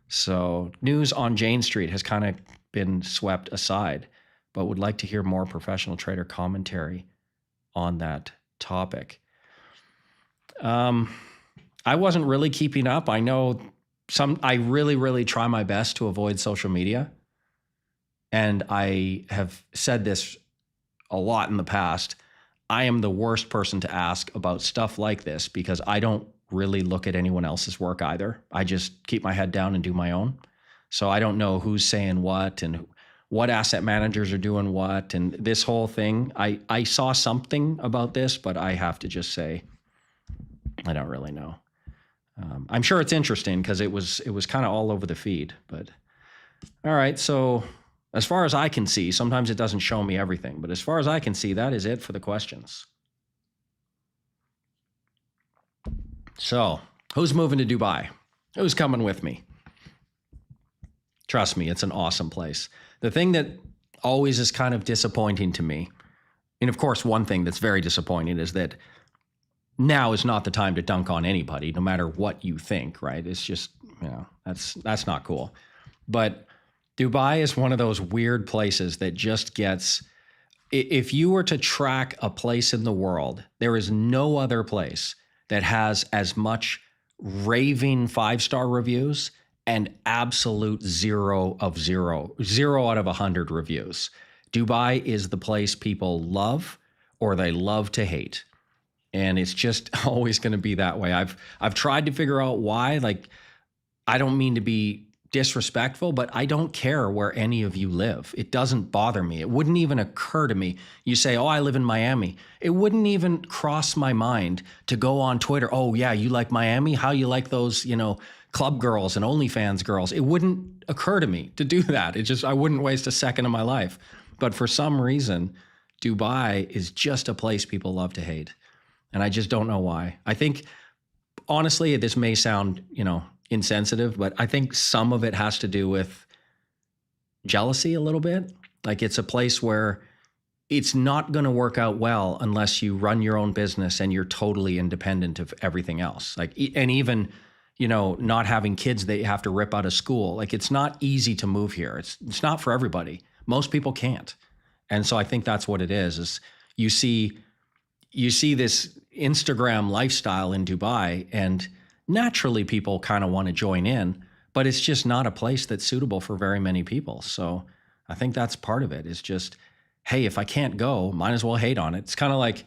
So news on Jane Street has kind of been swept aside, but would like to hear more professional trader commentary on that topic. I wasn't really keeping up. I know I really, really try my best to avoid social media. And I have said this a lot in the past. I am the worst person to ask about stuff like this because I don't really look at anyone else's work either. I just keep my head down and do my own. So I don't know who's saying what and what asset managers are doing what. And this whole thing, I saw something about this, but I have to just say, I don't really know. I'm sure it's interesting because it was kind of all over the feed. But all right, so as far as I can see, sometimes it doesn't show me everything, but as far as I can see, that is it for the questions. So who's moving to Dubai? Who's coming with me? Trust me, it's an awesome place. The thing that always is kind of disappointing to me, and of course, one thing that's very disappointing is that now is not the time to dunk on anybody, no matter what you think, right? It's just, that's not cool. But Dubai is one of those weird places that just gets, if you were to track a place in the world, there is no other place that has as much raving 5-star reviews and absolute 0 out of 100 reviews. Dubai is the place people love or they love to hate. And it's just always going to be that way. I've tried to figure out why. Like, I don't mean to be disrespectful, but I don't care where any of you live. It doesn't bother me. It wouldn't even occur to me. You say, oh, I live in Miami. It wouldn't even cross my mind to go on Twitter. Oh yeah, you like Miami? How you like those, club girls and OnlyFans girls? It wouldn't occur to me to do that. I wouldn't waste a second of my life. But for some reason, Dubai is just a place people love to hate. And I just don't know why. I think, honestly, this may sound, insensitive, but I think some of it has to do with jealousy a little bit. Like, it's a place where it's not going to work out well unless you run your own business and you're totally independent of everything else. Like, and even, not having kids that you have to rip out of school. Like, it's not easy to move here. It's not for everybody. Most people can't. And so I think that's what it is you see this Instagram lifestyle in Dubai, and naturally people kind of want to join in, but it's just not a place that's suitable for very many people. So I think that's part of it, is just, hey, if I can't go, might as well hate on it. It's kind of like,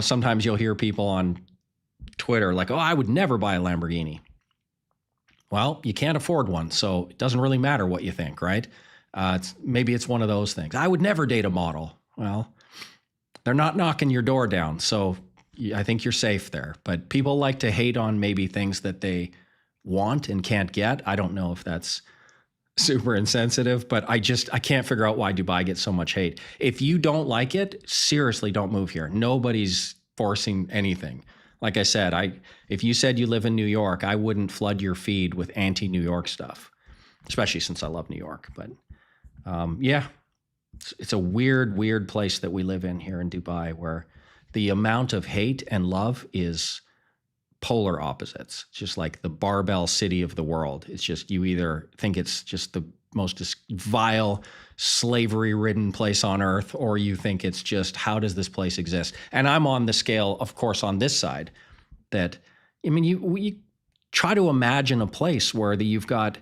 sometimes you'll hear people on Twitter like, oh, I would never buy a Lamborghini. Well, you can't afford one, so it doesn't really matter what you think, right? Maybe it's one of those things. I would never date a model. Well, they're not knocking your door down, so I think you're safe there. But people like to hate on maybe things that they want and can't get. I don't know if that's super insensitive, but I can't figure out why Dubai gets so much hate. If you don't like it, seriously, don't move here. Nobody's forcing anything. Like I said, if you said you live in New York, I wouldn't flood your feed with anti-New York stuff, especially since I love New York. But yeah, it's a weird place that we live in here in Dubai, where the amount of hate and love is polar opposites. It's just like the barbell city of the world. It's just, you either think it's just the most vile, slavery-ridden place on earth, or you think it's just, how does this place exist? And I'm on the scale, of course, on this side, that, you try to imagine a place where you've got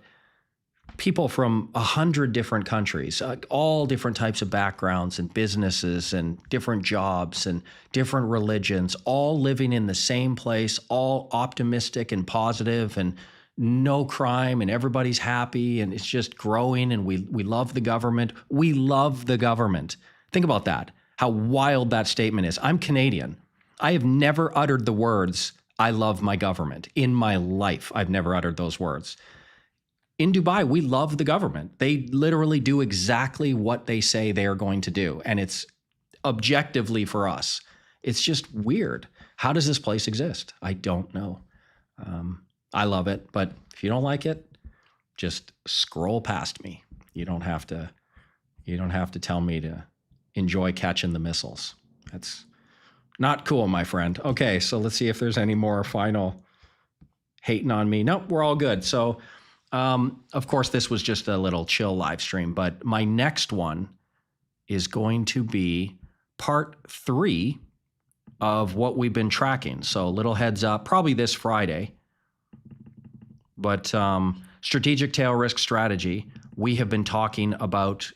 people from 100 different countries, all different types of backgrounds and businesses and different jobs and different religions, all living in the same place, all optimistic and positive and no crime, and everybody's happy, and it's just growing, and we love the government. We love the government. Think about that, how wild that statement is. I'm Canadian. I have never uttered the words, I love my government. In my life, I've never uttered those words. In Dubai, we love the government. They literally do exactly what they say they are going to do. And it's objectively for us. It's just weird. How does this place exist? I don't know. I love it. But if you don't like it, just scroll past me. You don't have to tell me to enjoy catching the missiles. That's not cool, my friend. Okay, so let's see if there's any more final hating on me. Nope, we're all good. So of course, this was just a little chill live stream, but my next one is going to be part 3 of what we've been tracking. So little heads up, probably this Friday. But strategic tail risk strategy, we have been talking about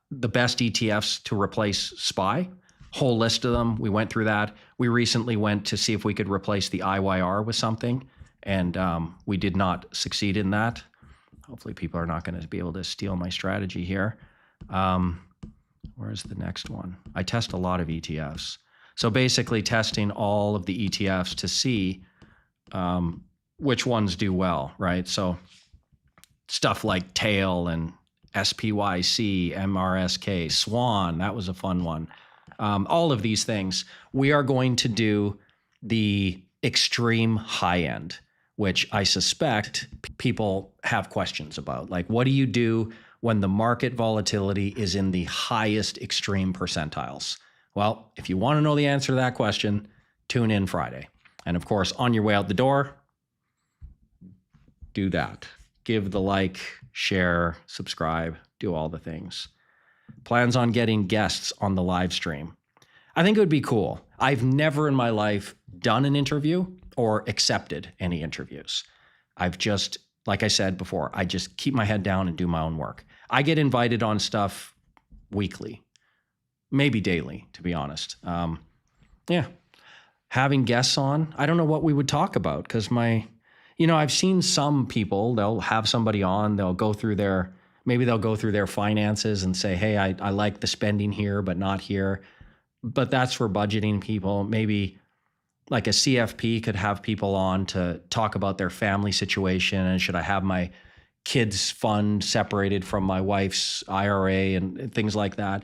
the best ETFs to replace SPY, whole list of them. We went through that. We recently went to see if we could replace the IYR with something, and we did not succeed in that. Hopefully people are not going to be able to steal my strategy here. Where's the next one? I test a lot of ETFs. So basically testing all of the ETFs to see which ones do well, right? So stuff like TAIL and SPYC, MRSK, SWAN, that was a fun one. All of these things. We are going to do the extreme high end, which I suspect people have questions about. Like, what do you do when the market volatility is in the highest extreme percentiles? Well, if you want to know the answer to that question, tune in Friday. And of course, on your way out the door, do that. Give the like, share, subscribe, do all the things. Plans on getting guests on the live stream. I think it would be cool. I've never in my life done an interview or accepted any interviews. I've just, like I said before, I just keep my head down and do my own work. I get invited on stuff weekly, maybe daily, to be honest. Yeah, having guests on, I don't know what we would talk about, because I've seen some people, they'll have somebody on, they'll go through their finances and say, hey, I like the spending here, but not here. But that's for budgeting people. Maybe like a CFP could have people on to talk about their family situation, and should I have my kids' fund separated from my wife's IRA and things like that.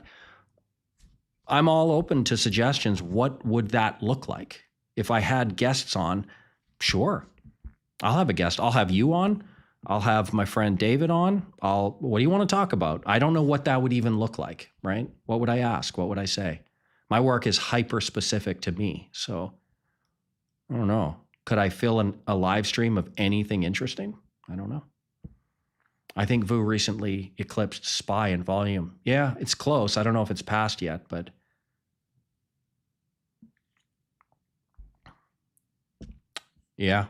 I'm all open to suggestions. What would that look like? If I had guests on, sure, I'll have a guest. I'll have you on. I'll have my friend David on. What do you want to talk about? I don't know what that would even look like, right? What would I ask? What would I say? My work is hyper specific to me. So I don't know. Could I fill a live stream of anything interesting? I don't know. I think VU recently eclipsed SPY in volume. Yeah, it's close. I don't know if it's passed yet, but yeah,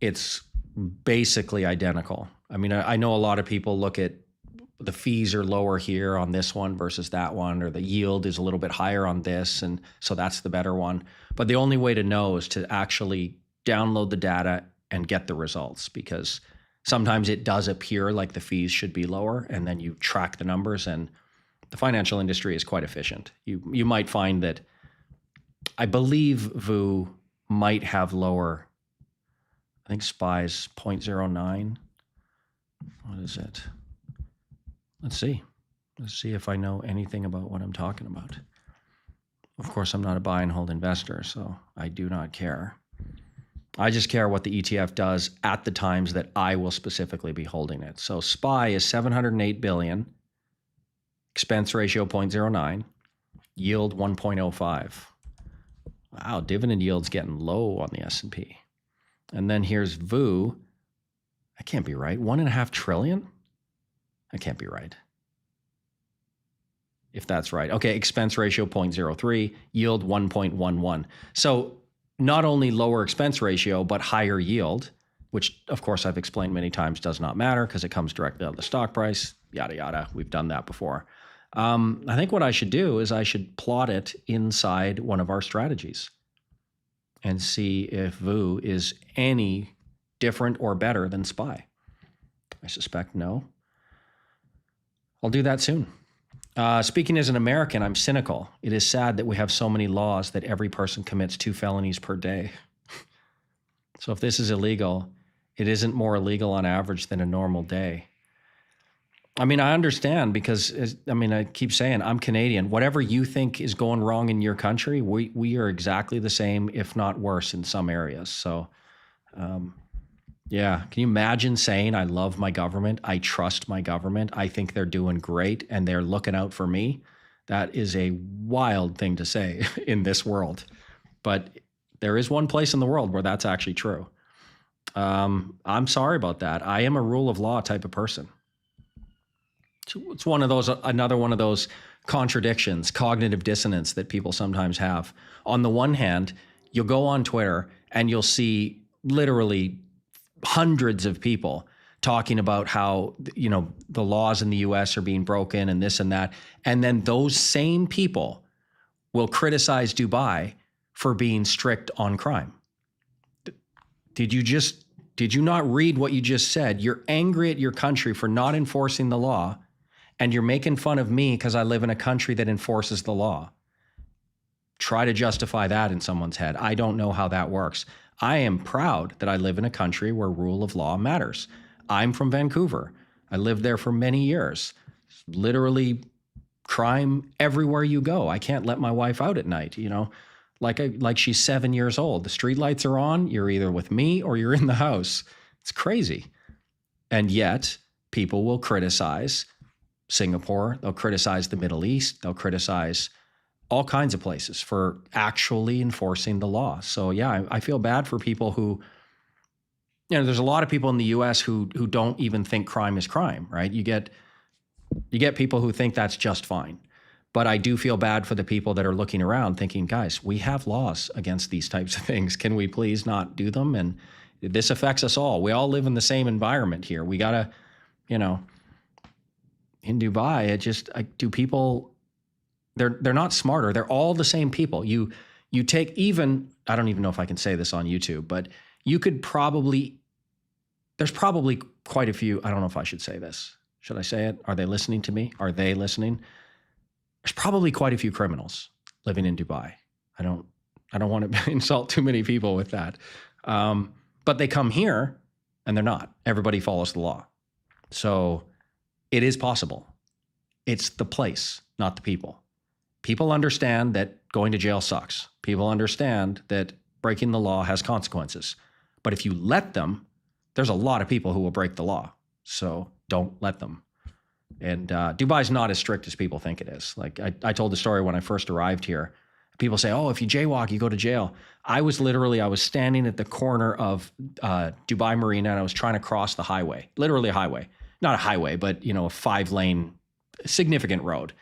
it's basically identical. I mean, I know a lot of people look at the fees are lower here on this one versus that one, or the yield is a little bit higher on this, and so that's the better one. But the only way to know is to actually download the data and get the results, because sometimes it does appear like the fees should be lower, and then you track the numbers, and the financial industry is quite efficient. You might find that, I believe VU might have lower, I think SPY's 0.09. What is it? Let's see. Let's see if I know anything about what I'm talking about. Of course, I'm not a buy and hold investor, so I do not care. I just care what the ETF does at the times that I will specifically be holding it. So SPY is 708 billion, expense ratio 0.09, yield 1.05. Wow, dividend yield's getting low on the S&P. And then here's VU. That can't be right. 1.5 trillion? That can't be right. If that's right. Okay, expense ratio 0.03, yield 1.11. So not only lower expense ratio, but higher yield, which of course I've explained many times does not matter because it comes directly out of the stock price, yada, yada. We've done that before. I think what I should do is I should plot it inside one of our strategies and see if VU is any different or better than SPY. I suspect no. I'll do that soon. Speaking as an American, I'm cynical. It is sad that we have so many laws that every person commits 2 felonies per day. So if this is illegal, it isn't more illegal on average than a normal day. I mean, I understand because, I keep saying I'm Canadian. Whatever you think is going wrong in your country, we are exactly the same, if not worse in some areas. So, yeah. Can you imagine saying, I love my government, I trust my government, I think they're doing great, and they're looking out for me? That is a wild thing to say in this world. But there is one place in the world where that's actually true. I'm sorry about that. I am a rule of law type of person. It's another one of those contradictions, cognitive dissonance that people sometimes have. On the one hand, you'll go on Twitter and you'll see literally hundreds of people talking about how, the laws in the US are being broken and this and that. And then those same people will criticize Dubai for being strict on crime. Did you not read what you just said? You're angry at your country for not enforcing the law, and you're making fun of me because I live in a country that enforces the law. Try to justify that in someone's head. I don't know how that works. I am proud that I live in a country where rule of law matters. I'm from Vancouver. I lived there for many years. Literally crime everywhere you go. I can't let my wife out at night, like she's 7 years old. The street lights are on. You're either with me or you're in the house. It's crazy. And yet people will criticize Singapore. They'll criticize the Middle East. They'll criticize all kinds of places for actually enforcing the law. So yeah, I feel bad for people who, there's a lot of people in the US who don't even think crime is crime, right? You get people who think that's just fine. But I do feel bad for the people that are looking around thinking, guys, we have laws against these types of things. Can we please not do them? And this affects us all. We all live in the same environment here. We gotta, in Dubai, do people, they're not smarter. They're all the same people. You take I don't even know if I can say this on YouTube, but you could there's probably quite a few, I don't know if I should say this. Should I say it? Are they listening to me? Are they listening? There's probably quite a few criminals living in Dubai. I don't want to insult too many people with that. But they come here and they're not. Everybody follows the law. So it is possible. It's the place, not the people. People understand that going to jail sucks. People understand that breaking the law has consequences. But if you let them, there's a lot of people who will break the law. So don't let them. And Dubai's not as strict as people think it is. Like I told the story when I first arrived here. People say, oh, if you jaywalk, you go to jail. I was standing at the corner of Dubai Marina and I was trying to cross the highway, literally a highway, not a highway, but a 5-lane significant road.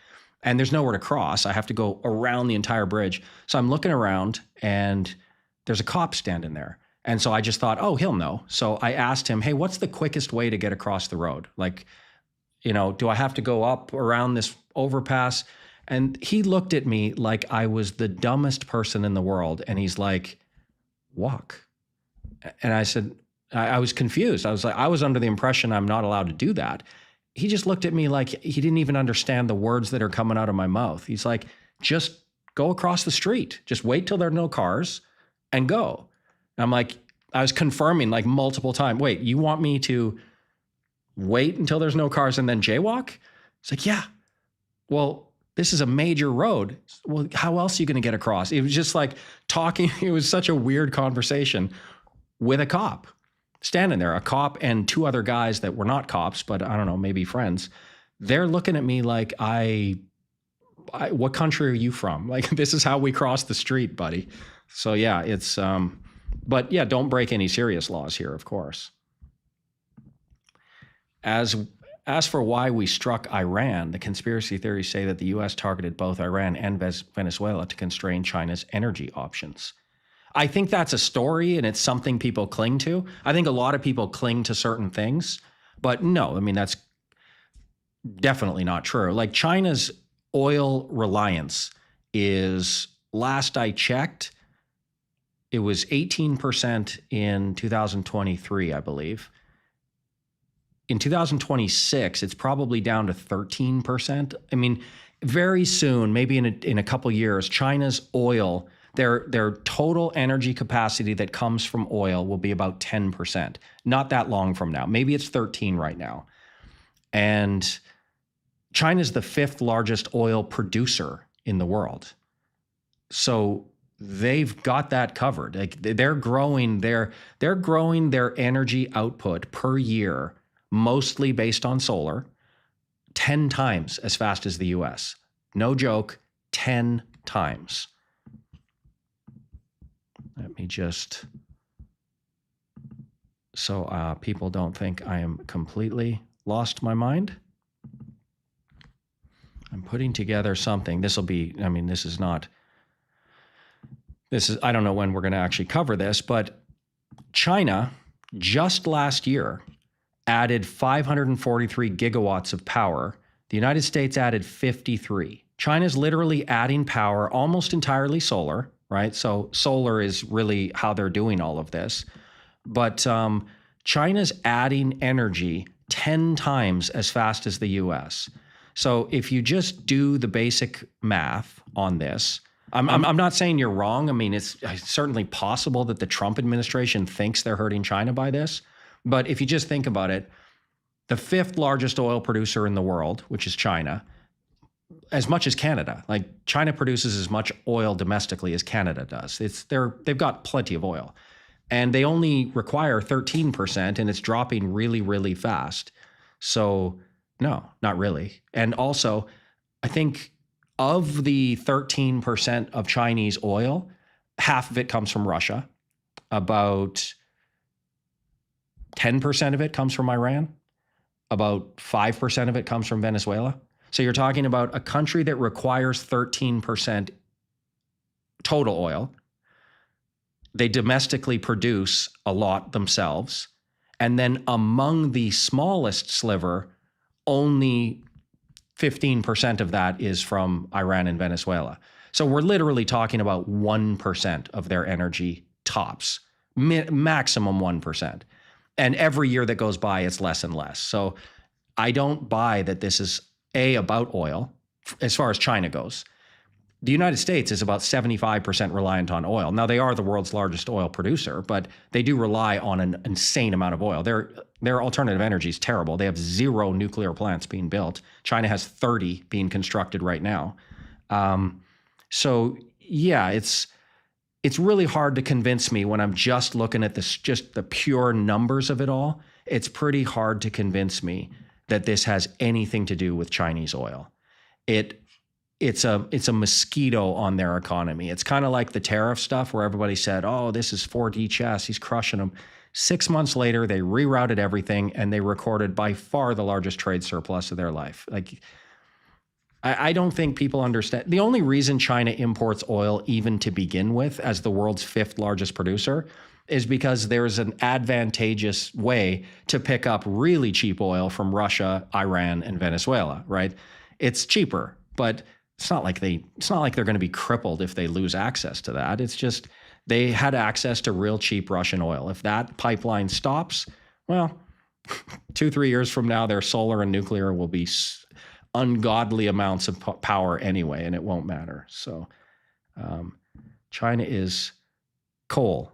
And there's nowhere to cross. I have to go around the entire bridge. So I'm looking around and there's a cop standing there. And so I just thought, oh, he'll know. So I asked him, hey, what's the quickest way to get across the road? Like, do I have to go up around this overpass? And he looked at me like I was the dumbest person in the world. And he's like, walk. And I said, I was confused. I was under the impression I'm not allowed to do that. He just looked at me like he didn't even understand the words that are coming out of my mouth. He's like, just go across the street. Just wait till there are no cars and go. And I'm like, I was confirming like multiple times. Wait, you want me to wait until there's no cars and then jaywalk? It's like, yeah. Well, this is a major road. Well, how else are you going to get across? It was just like talking. It was such a weird conversation with a cop standing there, a cop and two other guys that were not cops, but I don't know, maybe friends. They're looking at me like, what country are you from? Like, this is how we cross the street, buddy. So yeah, it's, but yeah, don't break any serious laws here, of course. As for why we struck Iran, the conspiracy theories say that the U.S. targeted both Iran and Venezuela to constrain China's energy options. I think that's a story and it's something people cling to. I think a lot of people cling to certain things, but no, I mean, that's definitely not true. Like China's oil reliance is, last I checked, it was 18% in 2023, I believe. In 2026, it's probably down to 13%. I mean, very soon, maybe in a couple years, China's oil, their total energy capacity that comes from oil will be about 10%. Not that long from now. Maybe it's 13 right now. And China's the 5th largest oil producer in the world. So they've got that covered. Like they're growing their energy output per year, mostly based on solar, 10 times as fast as the US. No joke, 10 times. Let me just, so people don't think I am completely lost my mind. I'm putting together something. This will be, I mean, this is, I don't know when we're going to actually cover this, but China just last year added 543 gigawatts of power. The United States added 53. China's literally adding power, almost entirely solar, right? So solar is really how they're doing all of this. But China's adding energy 10 times as fast as the US. So if you just do the basic math on this, I'm not saying you're wrong. I mean, it's certainly possible that the Trump administration thinks they're hurting China by this. But if you just think about it, the 5th largest oil producer in the world, which is China, as much as Canada. Like China produces as much oil domestically as Canada does. They've got plenty of oil. And they only require 13%, and it's dropping really, really fast. So no, not really. And also, I think of the 13% of Chinese oil, half of it comes from Russia. About 10% of it comes from Iran. About 5% of it comes from Venezuela. So you're talking about a country that requires 13% total oil. They domestically produce a lot themselves. And then among the smallest sliver, only 15% of that is from Iran and Venezuela. So we're literally talking about 1% of their energy tops, maximum 1%. And every year that goes by, it's less and less. So I don't buy that this is about oil as far as China goes. The United States is about 75% reliant on oil. Now, they are the world's largest oil producer, but they do rely on an insane amount of oil. Their alternative energy is terrible. They have 0 nuclear plants being built. China has 30 being constructed right now. So yeah, it's really hard to convince me when I'm just looking at this, just the pure numbers of it all. It's pretty hard to convince me that this has anything to do with Chinese oil. It's a mosquito on their economy. It's kind of like the tariff stuff where everybody said, oh, this is 4D chess, he's crushing them. 6 months later, they rerouted everything and they recorded by far the largest trade surplus of their life. Like, I don't think people understand. The only reason China imports oil, even to begin with, as the world's 5th largest producer, is because there's an advantageous way to pick up really cheap oil from Russia, Iran, and Venezuela, right? It's cheaper, but it's not like they're going to be crippled if they lose access to that. It's just they had access to real cheap Russian oil. If that pipeline stops, well, 2-3 years from now, their solar and nuclear will be ungodly amounts of power anyway, and it won't matter. So China is coal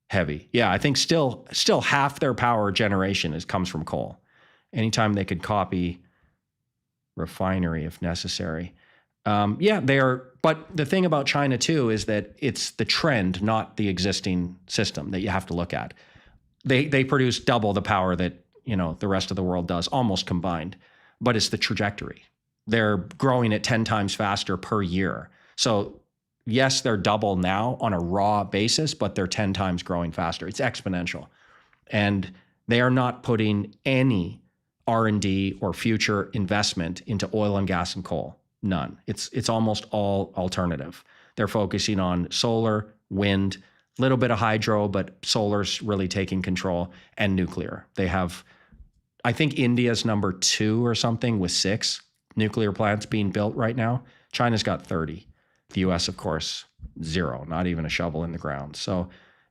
heavy. Yeah, I think still half their power generation comes from coal. Anytime they could copy refinery if necessary. Yeah, they are. But the thing about China too is that it's the trend, not the existing system, that you have to look at. They produce double the power that the rest of the world does, almost combined. But it's the trajectory. They're growing at 10 times faster per year. So yes, they're double now on a raw basis, but they're 10 times growing faster. It's exponential. And they are not putting any R&D or future investment into oil and gas and coal. None. It's almost all alternative. They're focusing on solar, wind, a little bit of hydro, but solar's really taking control, and nuclear. They have, I think India's number 2 or something with 6 nuclear plants being built right now. China's got 30. The US, of course, 0, not even a shovel in the ground. So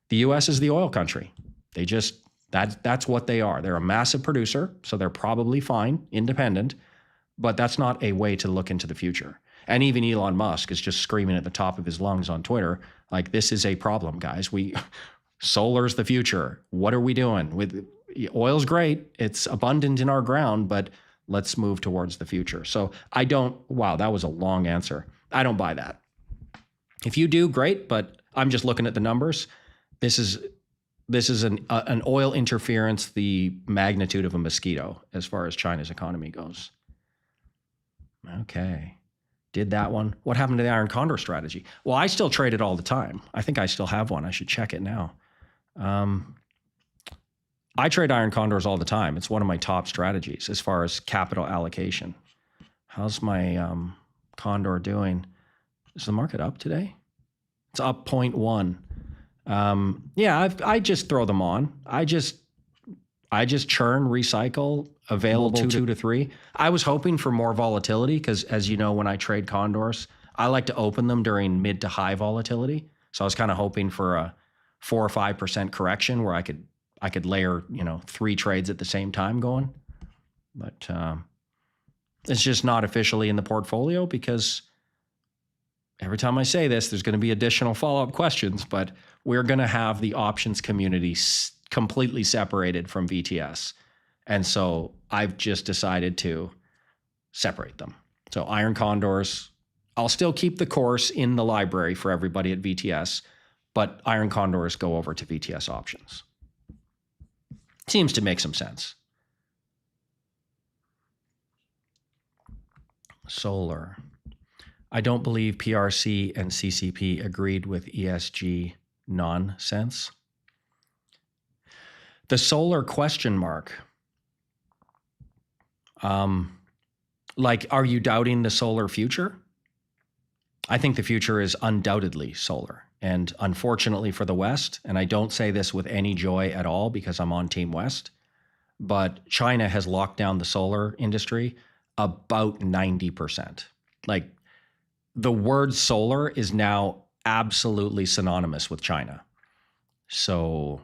the US is the oil country. That's what they are. They're a massive producer, so they're probably fine, independent, but that's not a way to look into the future. And even Elon Musk is just screaming at the top of his lungs on Twitter, like, this is a problem, guys. Solar's the future. What are we doing? Oil's great. It's abundant in our ground, but let's move towards the future. So wow, that was a long answer. I don't buy that. If you do, great, but I'm just looking at the numbers. This is an oil interference, the magnitude of a mosquito as far as China's economy goes. Okay. Did that one. What happened to the Iron Condor strategy? Well, I still trade it all the time. I think I still have one. I should check it now. I trade Iron Condors all the time. It's one of my top strategies as far as capital allocation. How's my Condor doing? Is the market up today? It's up 0.1. Yeah, I just throw them on. I just churn, recycle, available 2 to 3. I was hoping for more volatility because, as you know, when I trade Condors, I like to open them during mid to high volatility. So I was kind of hoping for a 4 or 5% correction where I could layer 3 trades at the same time going. But it's just not officially in the portfolio because every time I say this, there's going to be additional follow-up questions, but we're going to have the options community completely separated from VTS. And so I've just decided to separate them. So Iron Condors, I'll still keep the course in the library for everybody at VTS, but Iron Condors go over to VTS options. Seems to make some sense. Solar. I don't believe PRC and CCP agreed with ESG nonsense. The solar question mark. Are you doubting the solar future? I think the future is undoubtedly solar. And unfortunately for the West, and I don't say this with any joy at all because I'm on Team West, but China has locked down the solar industry about 90%. Like, the word solar is now absolutely synonymous with China. So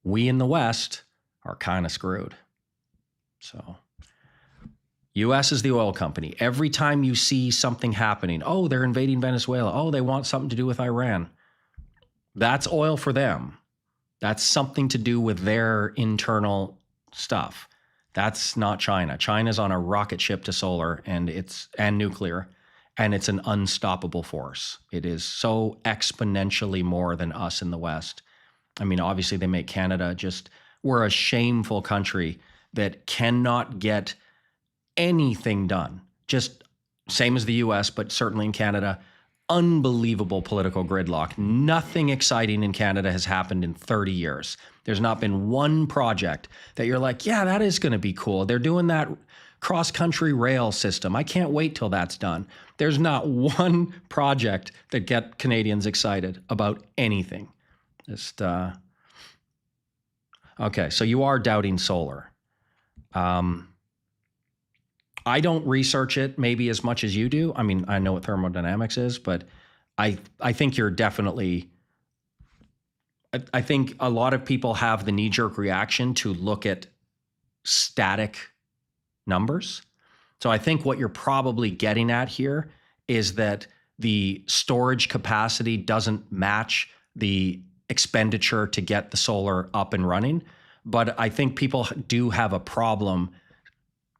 we in the West are kind of screwed. So US is the oil company. Every time you see something happening, oh, they're invading Venezuela. Oh, they want something to do with Iran. That's oil for them. That's something to do with their internal stuff. That's not China. China's on a rocket ship to solar and nuclear, and it's an unstoppable force. It is so exponentially more than us in the West. I mean, obviously they make Canada we're a shameful country that cannot get anything done. Just same as the US, but certainly in Canada, unbelievable political gridlock. Nothing exciting in Canada has happened in 30 years. There's not been one project that you're like, yeah, that is going to be cool. They're doing that cross-country rail system. I can't wait till that's done. There's not one project that get Canadians excited about anything. Just okay, so you are doubting solar. I don't research it maybe as much as you do. I mean, I know what thermodynamics is, but I think you're definitely, I think a lot of people have the knee-jerk reaction to look at static numbers. So I think what you're probably getting at here is that the storage capacity doesn't match the expenditure to get the solar up and running. But I think people do have a problem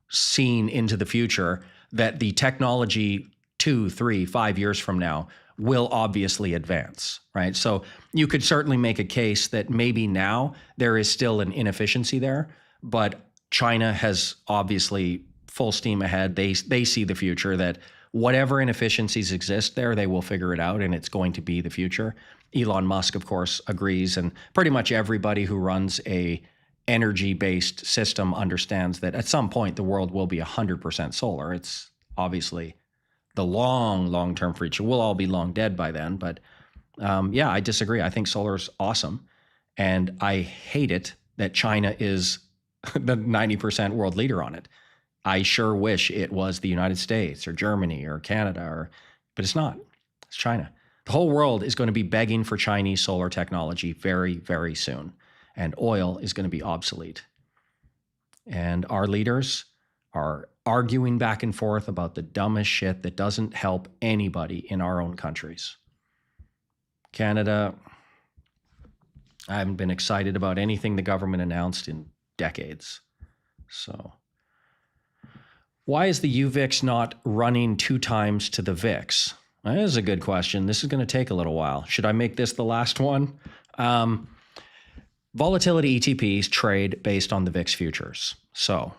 seeing into the future that the technology 2, 3, 5 years from now will obviously advance, right? So you could certainly make a case that maybe now there is still an inefficiency there, but China has obviously full steam ahead. They see the future, that whatever inefficiencies exist there, they will figure it out, and it's going to be the future. Elon Musk, of course, agrees, and pretty much everybody who runs a energy-based system understands that at some point the world will be 100% solar. It's obviously the long-term future. We'll all be long dead by then, but yeah, I disagree. I think solar is awesome, and I hate it that China is the 90% world leader on it. I sure wish it was the United States or Germany or Canada, but it's not. It's China. The whole world is going to be begging for Chinese solar technology very, very soon, and oil is going to be obsolete. And our leaders are arguing back and forth about the dumbest shit that doesn't help anybody in our own countries. Canada, I haven't been excited about anything the government announced in decades. So why is the UVIX not running 2 times to the VIX? That is a good question. This is going to take a little while. Should I make this the last one? Volatility ETPs trade based on the VIX futures. So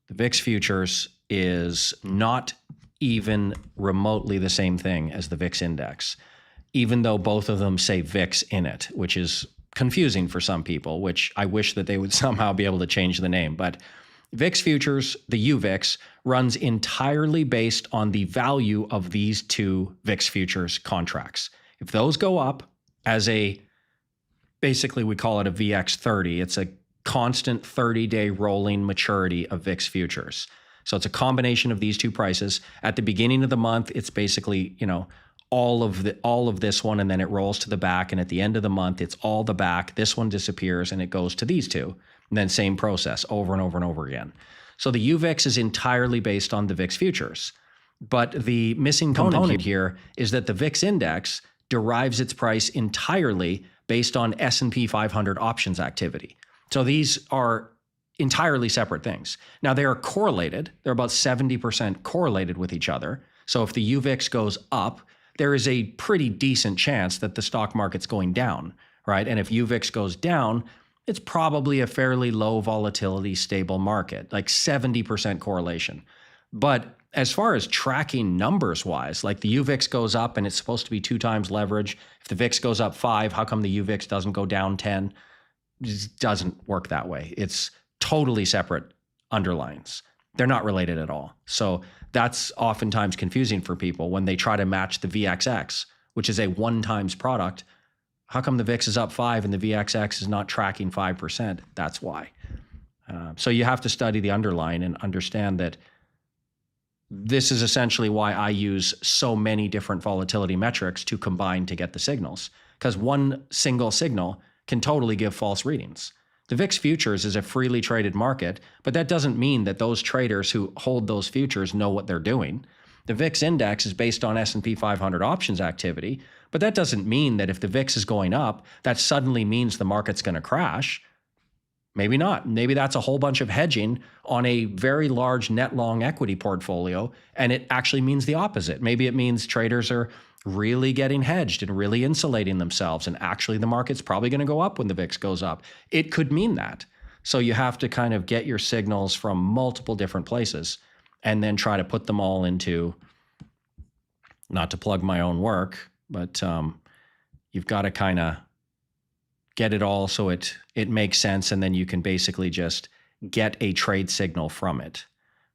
the VIX futures is not even remotely the same thing as the VIX index, even though both of them say VIX in it, which is confusing for some people, which I wish that they would somehow be able to change the name. But VIX futures, the UVIX, runs entirely based on the value of these 2 VIX futures contracts. If those go up as basically we call it a VX30, it's a constant 30-day rolling maturity of VIX futures. So it's a combination of these 2 prices. At the beginning of the month, it's basically, all of this one, and then it rolls to the back. And at the end of the month, it's all the back. This one disappears and it goes to these 2. And then same process over and over and over again. So the UVIX is entirely based on the VIX futures. But the missing component here is that the VIX index derives its price entirely based on S&P 500 options activity. So these are entirely separate things. Now they are correlated. They're about 70% correlated with each other. So if the UVIX goes up, there is a pretty decent chance that the stock market's going down, right? And if UVIX goes down, it's probably a fairly low volatility, stable market, like 70% correlation. But as far as tracking numbers wise, like the UVIX goes up and it's supposed to be 2 times leverage. If the VIX goes up 5, how come the UVIX doesn't go down 10? It doesn't work that way. It's totally separate underlines. They're not related at all. So that's oftentimes confusing for people when they try to match the VXX, which is a 1 times product. How come the VIX is up 5 and the VXX is not tracking 5%? That's why. So you have to study the underlying and understand that this is essentially why I use so many different volatility metrics to combine to get the signals, because one single signal can totally give false readings. The VIX futures is a freely traded market, but that doesn't mean that those traders who hold those futures know what they're doing. The VIX index is based on S&P 500 options activity, but that doesn't mean that if the VIX is going up, that suddenly means the market's going to crash. Maybe not. Maybe that's a whole bunch of hedging on a very large net long equity portfolio, and it actually means the opposite. Maybe it means traders are really getting hedged and really insulating themselves, and actually the market's probably going to go up when the VIX goes up. It could mean that. So you have to kind of get your signals from multiple different places and then try to put them all into not to plug my own work, but you've got to kind of get it all so it makes sense, and then you can basically just get a trade signal from it.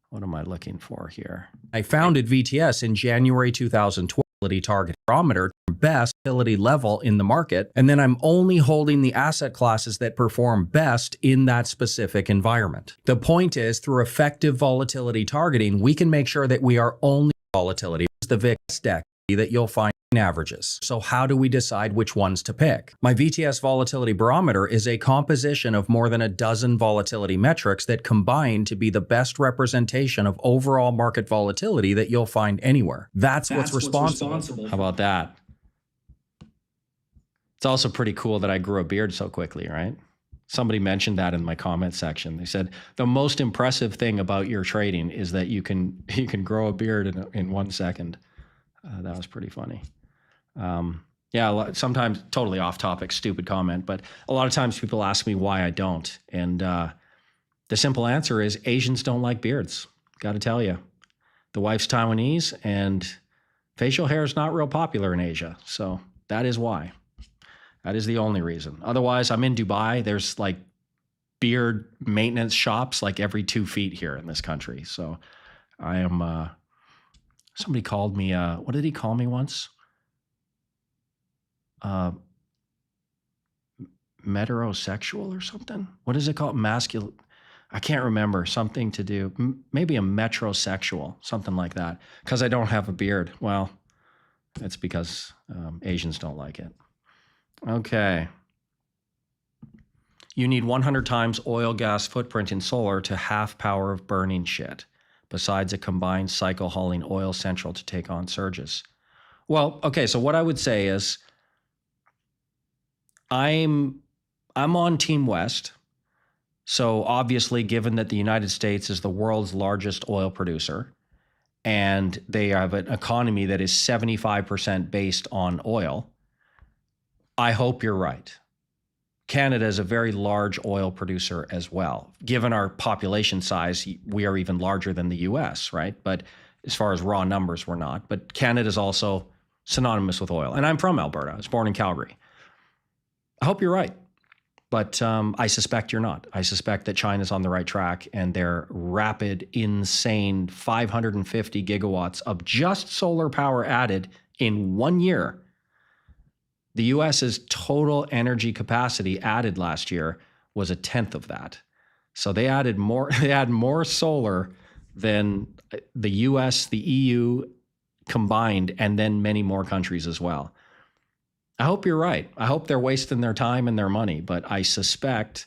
What am I looking for here? I founded VTS in January 2012. Target barometer, best volatility level in the market, and then I'm only holding the asset classes that perform best in that specific environment. The point is, through effective volatility targeting, we can make sure that we are only volatility. It's the VIX deck that you'll find in averages. So how do we decide which ones to pick? My VTS Volatility Barometer is a composition of more than a dozen volatility metrics that combine to be the best representation of overall market volatility that you'll find anywhere. That's what's responsible. How about that? It's also pretty cool that I grew a beard so quickly, right? Somebody mentioned that in my comment section. They said, the most impressive thing about your trading is that you can grow a beard in 1 second. That was pretty funny. Yeah, sometimes totally off topic, stupid comment, but a lot of times people ask me why I don't. And the simple answer is Asians don't like beards. Got to tell you. The wife's Taiwanese and facial hair is not real popular in Asia. So that is why. That is the only reason. Otherwise, I'm in Dubai. There's like beard maintenance shops like every 2 feet here in this country. So I am... Somebody called me, what did he call me once? Metrosexual or something? What is it called? Masculine? I can't remember. Something to do, maybe a metrosexual, something like that. Because I don't have a beard. Well, it's because Asians don't like it. Okay. You need 100 times oil gas footprint in solar to half power of burning shit, besides a combined cycle hauling oil central to take on surges. Well, okay, so what I would say is I'm on Team West. So obviously, given that the United States is the world's largest oil producer and they have an economy that is 75% based on oil, I hope you're right. Canada is a very large oil producer as well. Given our population size, we are even larger than the US, right? But as far as raw numbers, we're not. But Canada is also synonymous with oil. And I'm from Alberta. I was born in Calgary. I hope you're right. But I suspect you're not. I suspect that China's on the right track and their rapid, insane 550 gigawatts of just solar power added in 1 year. The US's total energy capacity added last year was 1/10 of that. So they added more, they had more solar than the US, the EU combined, and then many more countries as well. I hope you're right. I hope they're wasting their time and their money, but I suspect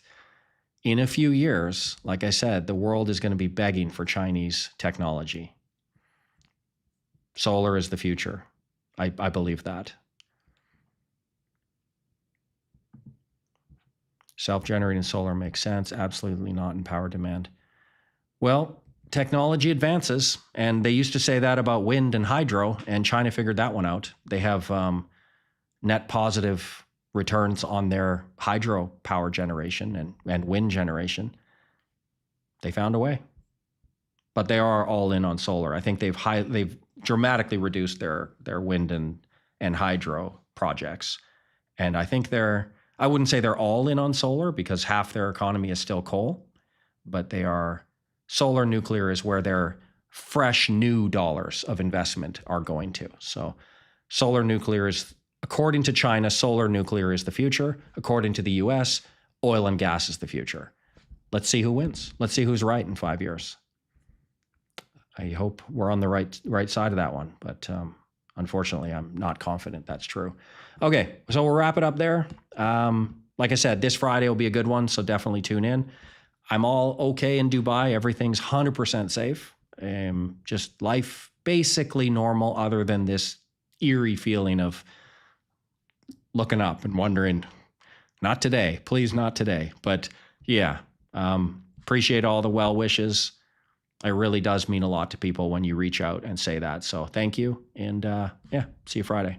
in a few years, like I said, the world is going to be begging for Chinese technology. Solar is the future. I believe that. Self-generating solar makes sense. Absolutely not in power demand. Well, technology advances, and they used to say that about wind and hydro, and China figured that one out. They have net positive returns on their hydro power generation and wind generation. They found a way. But they are all in on solar. I think they've dramatically reduced their wind and hydro projects. And I think I wouldn't say they're all in on solar because half their economy is still coal, but solar nuclear is where their fresh new dollars of investment are going to. So solar nuclear is, according to China, solar nuclear is the future. According to the US, oil and gas is the future. Let's see who wins. Let's see who's right in 5 years. I hope we're on the right side of that one, but unfortunately, I'm not confident that's true. Okay, so we'll wrap it up there. Like I said, this Friday will be a good one, so definitely tune in. I'm all okay in Dubai. Everything's 100% safe. Just life basically normal other than this eerie feeling of looking up and wondering, not today, please not today. But yeah, appreciate all the well wishes. It really does mean a lot to people when you reach out and say that. So thank you. And yeah, see you Friday.